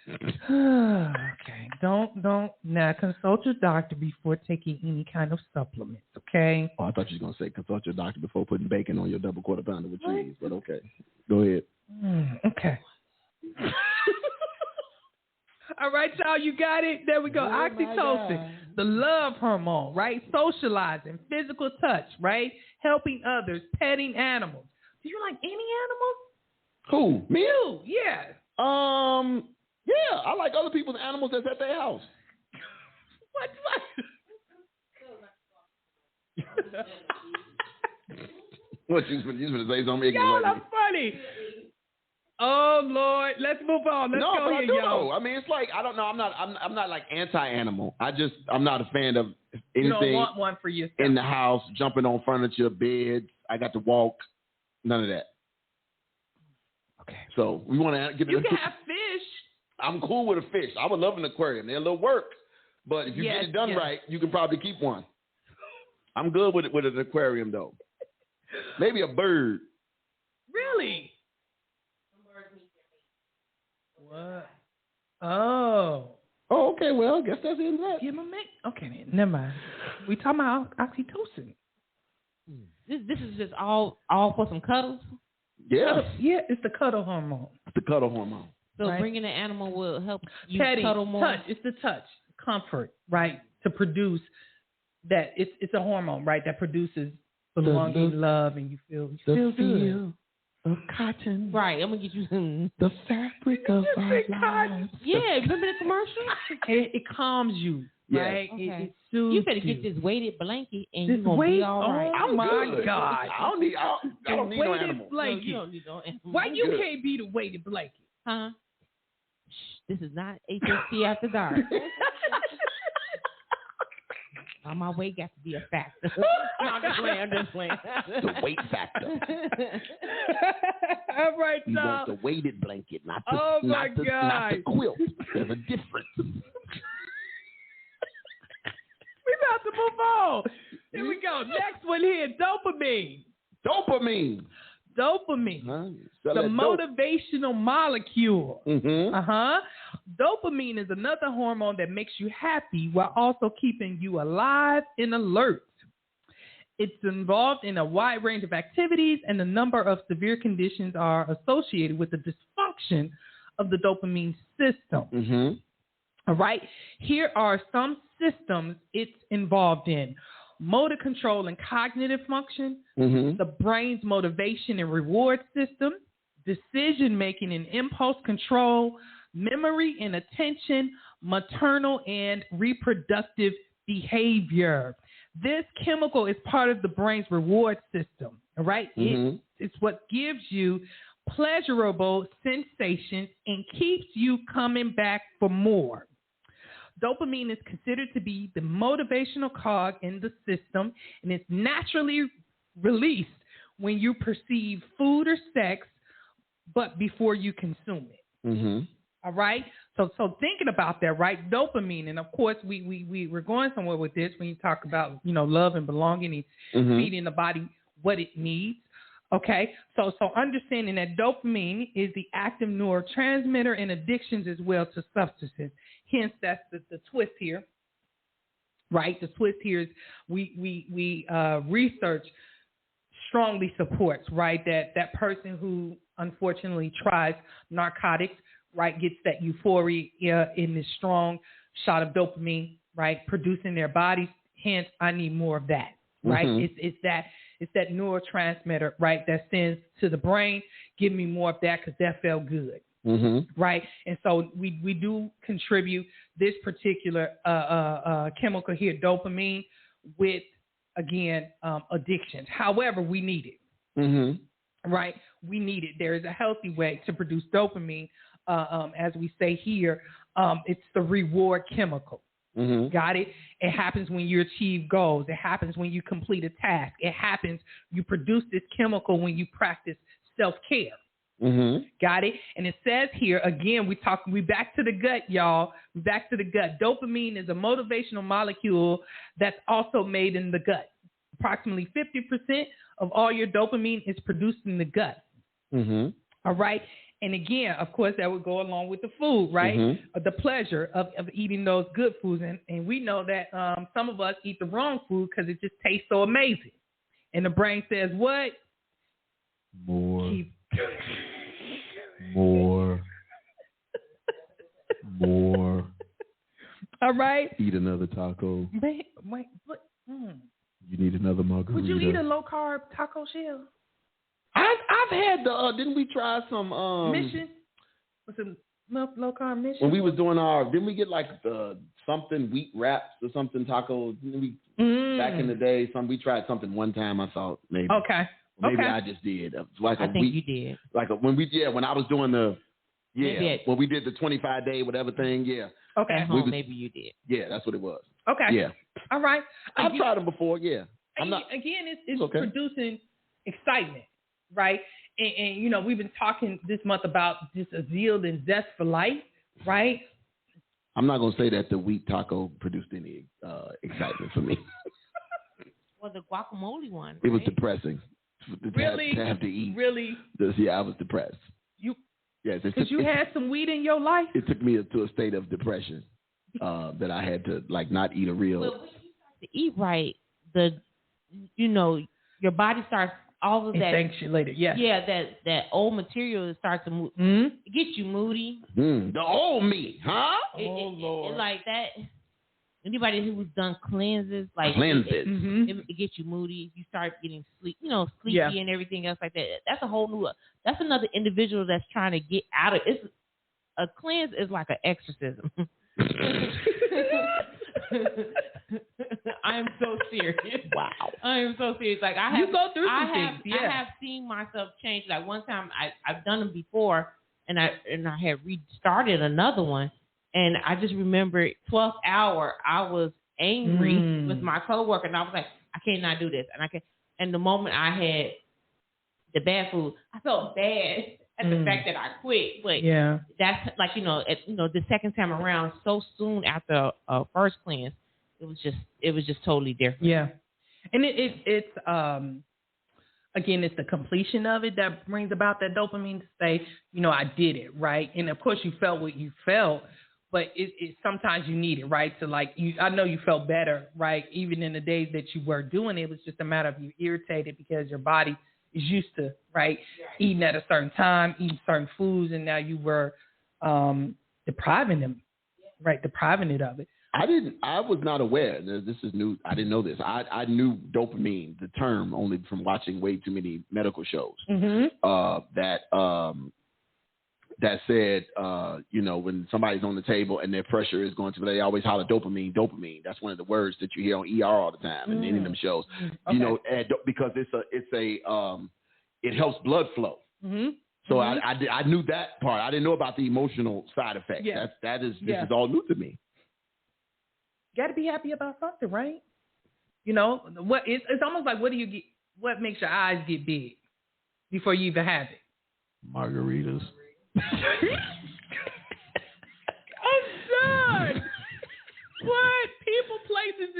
Okay. Don't now consult your doctor before taking any kind of supplements, okay? Oh, I thought you were going to say consult your doctor before putting bacon on your double quarter pounder with cheese, but okay. Go ahead. Okay. All right, y'all, you got it? There we go. Oxytocin, the love hormone, right? Socializing, physical touch, right? Helping others, petting animals. Do you like any animals? Who? Me? You, yeah. Yeah, I like other people's animals that's at their house. What? What you going to say something? Y'all are funny. Oh Lord, let's move on. Let's go here, y'all. I mean, it's like I don't know. I'm not like anti-animal. I'm not a fan of anything. You don't want one for yourself in the house, jumping on furniture, beds. I got to walk. None of that. Okay. So we want to give it. You can have fish. I'm cool with a fish. I would love an aquarium. They're a little work, but if you get it done right, you can probably keep one. I'm good with an aquarium though. Maybe a bird. Really? What? Oh. Oh, okay. Well, I guess that's the end of that. Give him a mix. Okay, then. Never mind. We talking about oxytocin. This is just all for some cuddles. Yeah. Yeah, it's the cuddle hormone. It's the cuddle hormone. So bringing an animal will help you Petting, cuddle more. touch. It's the touch, comfort, right? To produce that. It's a hormone, right? That produces belonging, love, and you feel good. Feel of cotton. Right. I'm gonna get you some. The fabric of our lives. Yeah. Remember the commercial? It calms you. Yeah. Right? Okay. It soothes You better get this weighted blanket and you're This gonna weight? be all right. Oh my God! I don't need no animal. Blanket. You don't need no animal. Why you can't be the weighted blanket? Huh? Shh, this is not HST after dark. My weight got to be a factor. No, I'm just playing. The weight factor. All right, You y'all. want the weighted blanket, not the, Oh, my not the God. quilt. There's a difference. We about to move on. Here we go. Next one here, dopamine. Dopamine. Dopamine. Huh? The motivational molecule. Mm-hmm. Dopamine is another hormone that makes you happy while also keeping you alive and alert. It's involved in a wide range of activities, and a number of severe conditions are associated with the dysfunction of the dopamine system. Mm-hmm. All right. Here are some systems it's involved in: motor control and cognitive function, the brain's motivation and reward system, decision making and impulse control, memory and attention, maternal and reproductive behavior. This chemical is part of the brain's reward system. All right. It's what gives you pleasurable sensations and keeps you coming back for more. Dopamine is considered to be the motivational cog in the system, and it's naturally released when you perceive food or sex, but before you consume it. Mm-hmm. All right? So thinking about that, right? Dopamine, and of course we're going somewhere with this when you talk about, love and belonging and feeding the body what it needs. Okay? So understanding that dopamine is the active neurotransmitter in addictions as well to substances. Hence, that's the twist here, right? The twist here is we research strongly supports, right, that person who unfortunately tries narcotics, right, gets that euphoria in this strong shot of dopamine, right, producing their bodies. Hence, I need more of that, right? It's that neurotransmitter, right, that sends to the brain, give me more of that because that felt good. Right. And so we do contribute this particular chemical here, dopamine, with, again, addictions. However, we need it. Right. We need it. There is a healthy way to produce dopamine, as we say here, It's the reward chemical. Mm-hmm. Got it? It happens when you achieve goals. It happens when you complete a task. It happens, you produce this chemical when you practice self-care. Mm-hmm. Got it? And it says here, again, we back to the gut, y'all. We back to the gut. Dopamine is a motivational molecule that's also made in the gut. Approximately 50% of all your dopamine is produced in the gut. Mm-hmm. All right? And again, of course, that would go along with the food, right? Mm-hmm. The pleasure of eating those good foods. And we know that some of us eat the wrong food because it just tastes so amazing. And the brain says, what? More. All right. Eat another taco. Wait. You need another margarita. Would you eat a low carb taco shell? I've had the. Didn't we try some Mission? What's it? Low carb mission? When we was doing didn't we get like the something wheat wraps or something tacos? Didn't we back in the day? We tried something one time. I thought maybe. Okay. Maybe I just did. Like I think you did. Like when I was doing when we did the 25-day whatever thing. Yeah. Okay. At home, maybe you did. Yeah, that's what it was. Okay. Yeah. All right. I've tried them before. Yeah. It's okay. Producing excitement, right? And you know, we've been talking this month about just a zeal and zest for life, right? I'm not gonna say that the wheat taco produced any excitement for me. Well, the guacamole one. Right? It was depressing. Really? To have to eat. Really? Yeah, I was depressed. Yes, because you had some weed in your life. It took me to a state of depression that I had to like not eat a real. But when you start to eat right, your body starts all of that. Encapsulated, yes. Yeah, that old material starts to move. Mm-hmm. It gets you moody. The old me, huh? Lord. It like that. Anybody who's done cleanses, it gets you moody. You start getting sleepy and everything else like that. That's a whole new. That's another individual that's trying to get out of it. A cleanse is like an exorcism. I am so serious. Wow. I am so serious. Like I have, you go through some things. Yeah. I have seen myself change. Like one time, I've done them before, and I had restarted another one. And I just remember 12th hour, I was angry with my coworker, and I was like, I cannot do this. And the moment I had the bad food, I felt bad at the fact that I quit. But that's like, the second time around, so soon after first cleanse, it was just totally different. Yeah. And it's again, it's the completion of it that brings about that dopamine to say, I did it, right? And of course you felt what you felt. But it sometimes you need it, right? So like I know you felt better, right? Even in the days that you were doing it, it was just a matter of you irritated because your body is used to, right, eating at a certain time, eating certain foods, and now you were depriving it of it. I was not aware. This is new. I didn't know this. I knew dopamine, the term, only from watching way too many medical shows. That said, when somebody's on the table and their pressure is going to, they always holler dopamine. That's one of the words that you hear on ER all the time in any of them shows. Okay. Because it helps blood flow. So I knew that part. I didn't know about the emotional side effects. Yeah. This is all new to me. Got to be happy about something, right? What it's almost like what makes your eyes get big before you even have it? Margaritas. I'm done. What? People, places,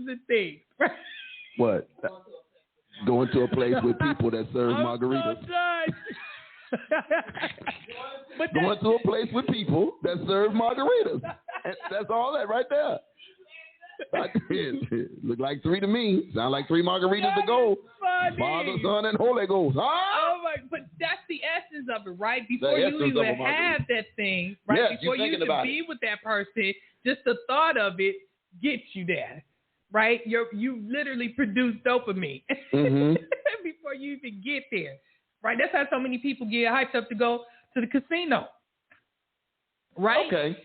and things. What? Going to a place with people that serve margaritas. I'm so done. Going to a place with people that serve margaritas. That's all that right there. Look like three to me. Sound like three margaritas to go. Father, Son, and Holy Ghost. Oh my! But that's the essence of it, right? Before you even have that thing, right? Yes, before you even be with that person, just the thought of it gets you there, right? You literally produce dopamine before you even get there, right? That's how so many people get hyped up to go to the casino, right? Okay.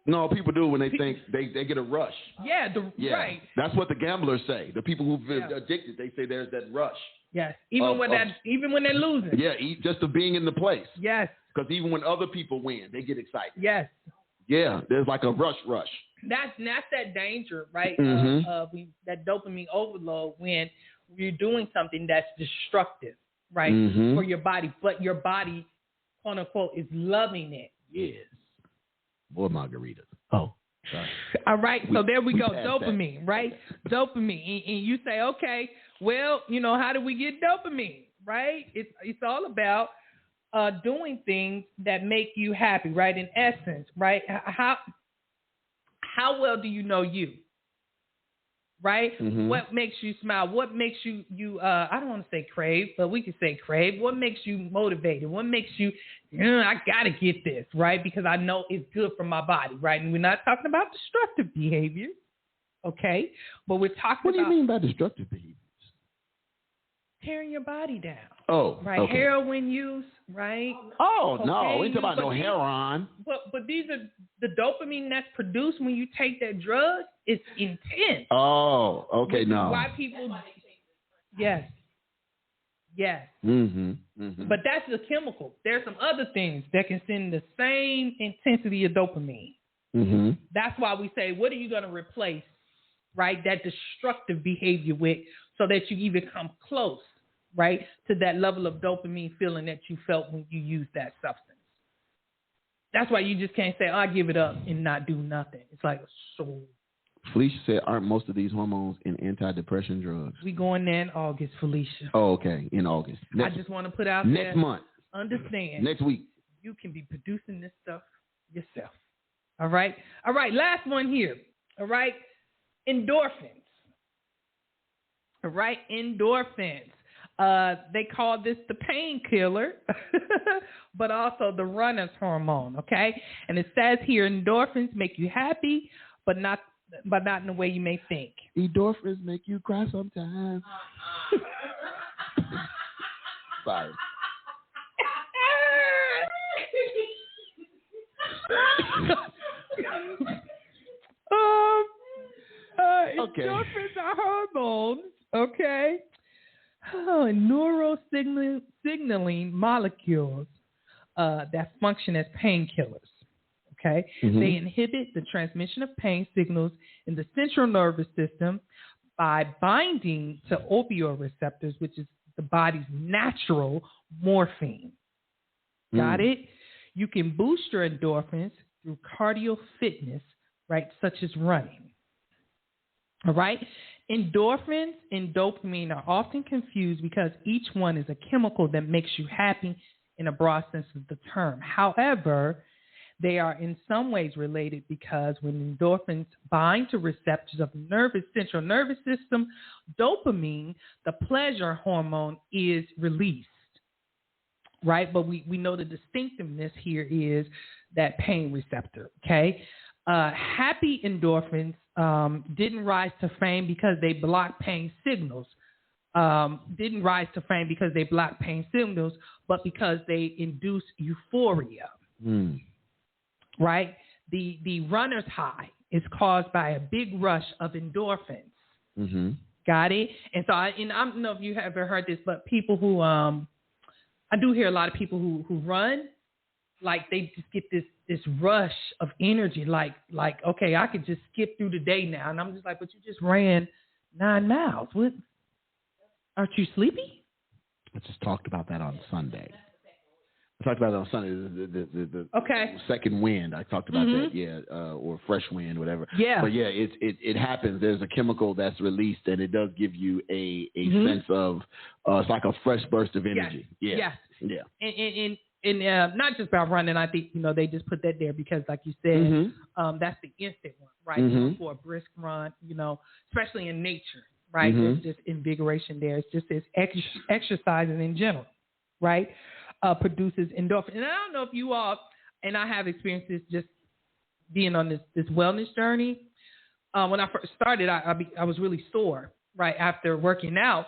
No, people do when they think they get a rush. Yeah, right. That's what the gamblers say. The people who've been addicted, they say there's that rush. Yes, even when they're losing. Yeah, just of being in the place. Yes. Because even when other people win, they get excited. Yes. Yeah, there's like a rush. That's that danger, right? Mhm. That dopamine overload when you're doing something that's destructive, right, Mhm. for your body, but your body, quote unquote, is loving it. Yes. Boy, margaritas. Oh, sorry. All right, so there we go. passed Dopamine, that. right? Dopamine. And you say, okay, well, how do we get dopamine, right? It's all about doing things that make you happy, right? In essence, right? How well do you know you? Right? Mhm. What makes you smile? What makes you I don't want to say crave, but we can say crave. What makes you motivated? What makes you, I got to get this, right? Because I know it's good for my body, right? And we're not talking about destructive behavior, okay? But we're talking What do you about mean by destructive behaviors? tearing your body down. Oh, Right? okay. Heroin use, right? Oh, no, Cocaine we ain't talking about use, no but these- heroin. But these are the dopamine that's produced when you take that drug. It's intense. Oh, okay, Which is no. why people, yes. Mhm. Mhm. But that's the chemical. There's some other things that can send the same intensity of dopamine. Mhm. That's why we say, what are you going to replace, right, that destructive behavior with, so that you even come close, right, to that level of dopamine feeling that you felt when you used that substance. That's why you just can't say, I give it up and not do nothing. It's like, so Felicia said, aren't most of these hormones in antidepressant drugs? we going there in August, Felicia. Oh, okay, in August. I just want to put out there, next month. understand, Next week. you can be producing this stuff yourself. All right? All right, last one here. All right? Endorphins. All right? Endorphins. They call this the painkiller, but also the runner's hormone, okay? And it says here, endorphins make you happy, but not in the way you may think. Endorphins make you cry sometimes. Sorry. Okay. Endorphins are hormones, okay? And neurosignaling molecules that function as painkillers, okay? Mhm. They inhibit the transmission of pain signals in the central nervous system by binding to opioid receptors, which is the body's natural morphine. Got it? You can boost your endorphins through cardio fitness, right, such as running. All right? Endorphins and dopamine are often confused because each one is a chemical that makes you happy in a broad sense of the term. However, they are in some ways related because when endorphins bind to receptors of the central nervous system, dopamine, the pleasure hormone, is released. Right? But we know the distinctiveness here is that pain receptor, okay? Happy endorphins didn't rise to fame because they block pain signals. Didn't rise to fame because they block pain signals, but because they induce euphoria. Right? The runner's high is caused by a big rush of endorphins. Mhm. Got it? And so I don't know if you have ever heard this, but people who I do hear a lot of people who run, like they just get this rush of energy, like okay, I could just skip through the day now, and I'm just like, but you just ran 9 miles. What? Aren't you sleepy? I just talked about that on Sunday. I talked about it on Sunday. The Okay. second wind. I talked about Mhm. that. Yeah, or fresh wind, whatever. Yeah. But yeah, it happens. There's a chemical that's released, and it does give you a sense of it's like a fresh burst of energy. Yes. Yeah. Yeah. And not just about running. I think they just put that there because, like you said, that's the instant one, right? Mhm. For a brisk run, especially in nature, right? Mhm. There's just invigoration there. It's just this exercising in general, right? Produces endorphin. And I don't know if you all, and I have experiences just being on this wellness journey. When I first started, I was really sore, right, after working out.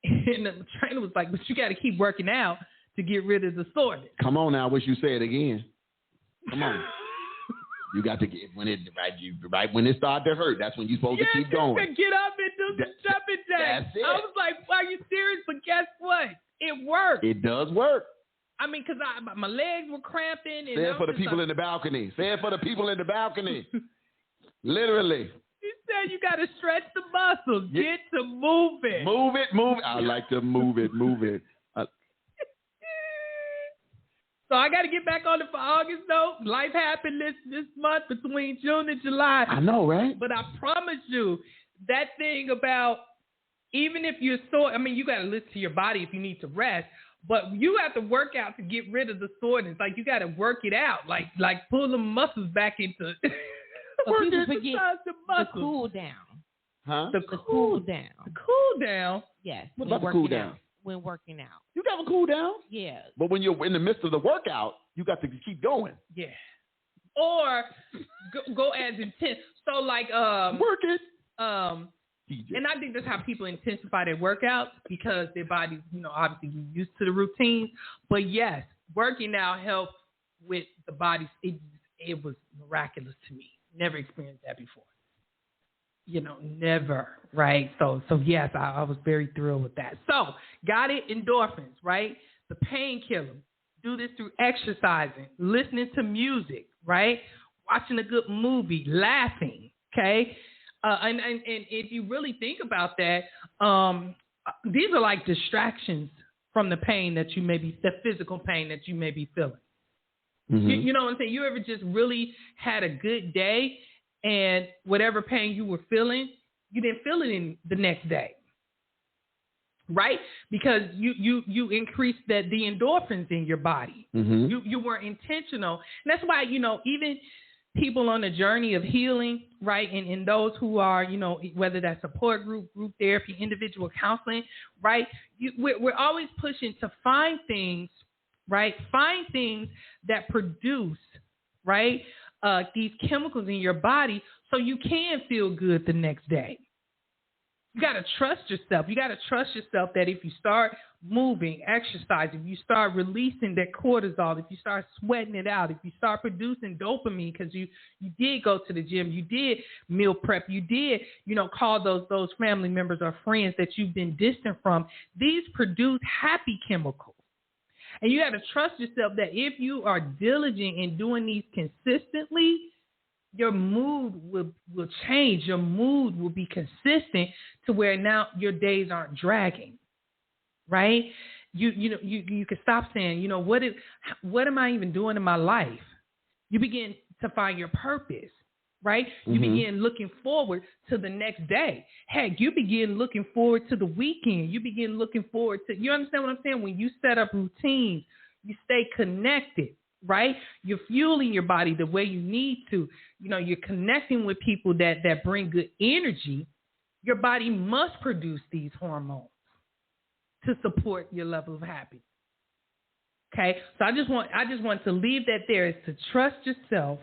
And the trainer was like, but you got to keep working out to get rid of the soreness. Come on now, I wish you say it again. Come on. You got to get when it when it started to hurt. That's when you're supposed to keep going. To get up and do some jumping jacks. That's it. I was like, "Are you serious?" But guess what? It worked. It does work. I mean, because my legs were cramping. And Say it for the people in the balcony. Say it for the people in the balcony. Literally. He said you got to stretch the muscles. Get to moving. Move it. I like to move it. So I got to get back on it for August, though. Life happened this month between June and July. I know, right? But I promise you, that thing about even if you're sore, I mean, you got to listen to your body if you need to rest. But you have to work out to get rid of the soreness. Like, you got to work it out. Like pull the muscles back into But people forget the cool down. Huh? The cool down. The cool down? Yes. What about the cool down? When working out. You got to cool down? Yeah. But when you're in the midst of the workout, you got to keep going. Yeah. Or go as intense. So, like, work it. And I think that's how people intensify their workouts because their bodies, obviously get used to the routine. But yes, working out helps with the body. It was miraculous to me. Never experienced that before. Never, right? So yes, I was very thrilled with that. So, got it, endorphins, right? The painkiller. Do this through exercising, listening to music, right? Watching a good movie, laughing, okay? And if you really think about that, these are like distractions from the pain the physical pain that you may be feeling. Mm-hmm. You know what I'm saying? You ever just really had a good day and whatever pain you were feeling, you didn't feel it in the next day, right? Because you increased the endorphins in your body. Mm-hmm. You weren't intentional. And that's why, even people on the journey of healing, right, and those who are, whether that's support group therapy, individual counseling, right, we're always pushing to find things, right, find things that produce, right, these chemicals in your body so you can feel good the next day. You got to trust yourself. You got to trust yourself that if you start moving, exercising, if you start releasing that cortisol, if you start sweating it out, if you start producing dopamine because you did go to the gym, you did meal prep, you did, call those family members or friends that you've been distant from, these produce happy chemicals. And you got to trust yourself that if you are diligent in doing these consistently, your mood will change. Your mood will be consistent to where now your days aren't dragging, right? You can stop saying, what am I even doing in my life? You begin to find your purpose, right? You begin looking forward to the next day. Heck, you begin looking forward to the weekend. You begin looking forward to, you understand what I'm saying? When you set up routines, you stay connected, right? You're fueling your body the way you need to. You're connecting with people that bring good energy. Your body must produce these hormones to support your level of happiness. Okay? So I just want to leave that there, is to trust yourself,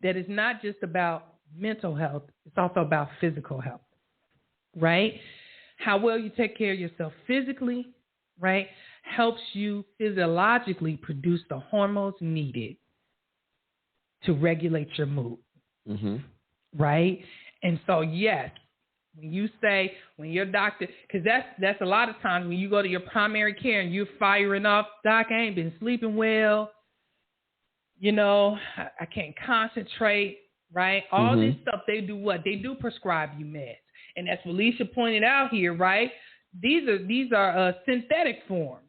that it's not just about mental health, it's also about physical health, right? How well you take care of yourself physically, right, helps you physiologically produce the hormones needed to regulate your mood, right? And so, yes, when your doctor, because that's a lot of times when you go to your primary care and you're firing off, doc, I ain't been sleeping well, I can't concentrate, right? All this stuff, they do what? They do prescribe you meds. And as Felicia pointed out here, right, these are synthetic forms,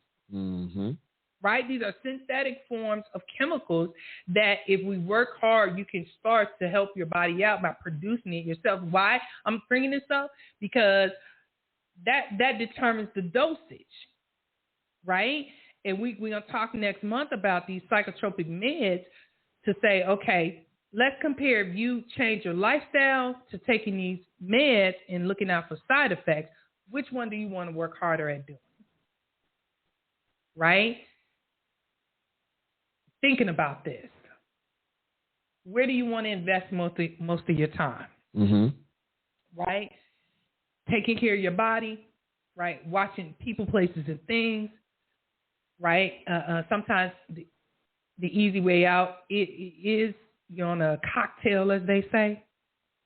right? These are synthetic forms of chemicals that if we work hard, you can start to help your body out by producing it yourself. Why I'm bringing this up? Because that determines the dosage, right? And we're going to talk next month about these psychotropic meds to say, okay, let's compare if you change your lifestyle to taking these meds and looking out for side effects. Which one do you want to work harder at doing? Right? Thinking about this. Where do you want to invest most of your time? Right? Taking care of your body, right? Watching people, places, and things, right? Sometimes the easy way out is you're on a cocktail, as they say.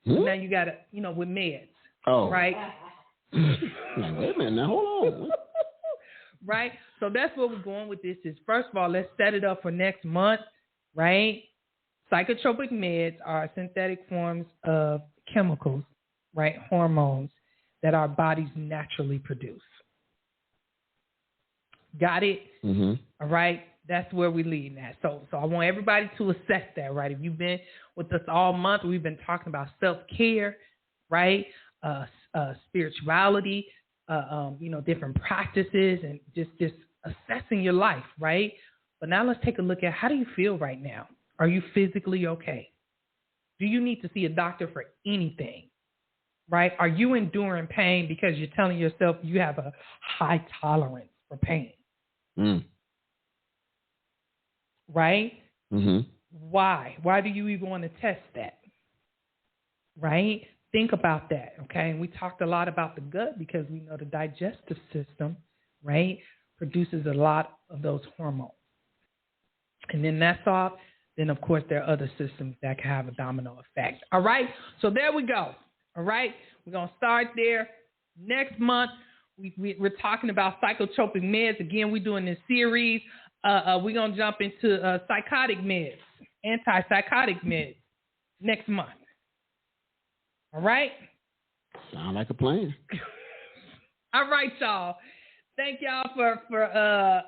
Now you got to, with meds. Oh. Right? Wait a minute now, hold on. Right? So that's where we're going with this is, first of all, let's set it up for next month, right? Psychotropic meds are synthetic forms of chemicals, right? Hormones that our bodies naturally produce. Got it? Mm-hmm. All right? That's where we're leading at. So I want everybody to assess that, right? If you've been with us all month, we've been talking about self-care, right? Spirituality, different practices, and just assessing your life, right? But now let's take a look at, how do you feel right now? Are you physically okay? Do you need to see a doctor for anything, right? Are you enduring pain because you're telling yourself you have a high tolerance for pain? Right? Mm-hmm. Why? Why do you even want to test that? Right? Think about that, okay? And we talked a lot about the gut because we know the digestive system, right, produces a lot of those hormones. And then that's off. Then, of course, there are other systems that can have a domino effect. All right? So there we go. All right? We're going to start there. Next month, we're talking about psychotropic meds. Again, we're doing this series. We're going to jump into psychotic meds, antipsychotic meds next month. All right? Sound like a plan. All right, y'all. Thank y'all for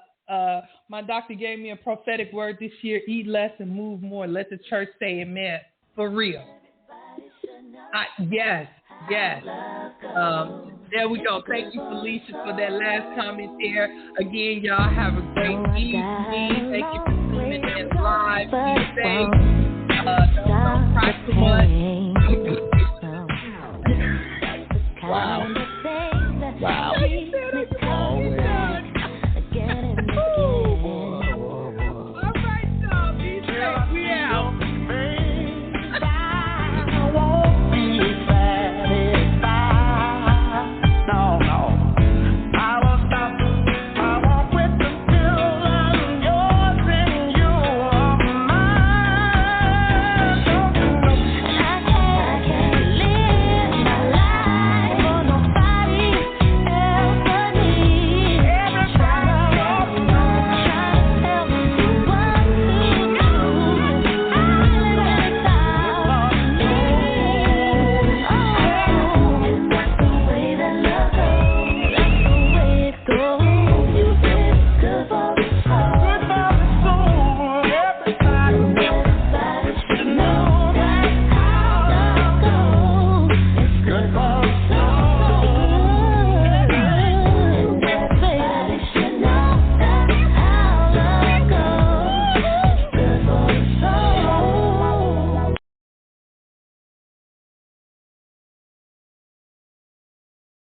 my doctor gave me a prophetic word this year: eat less and move more. Let the church say amen. For real. Yes. There we go. Thank you, Felicia, for that last comment there. Again, y'all have a great evening. Thank you for tuning in live. Be safe. Don't cry too much.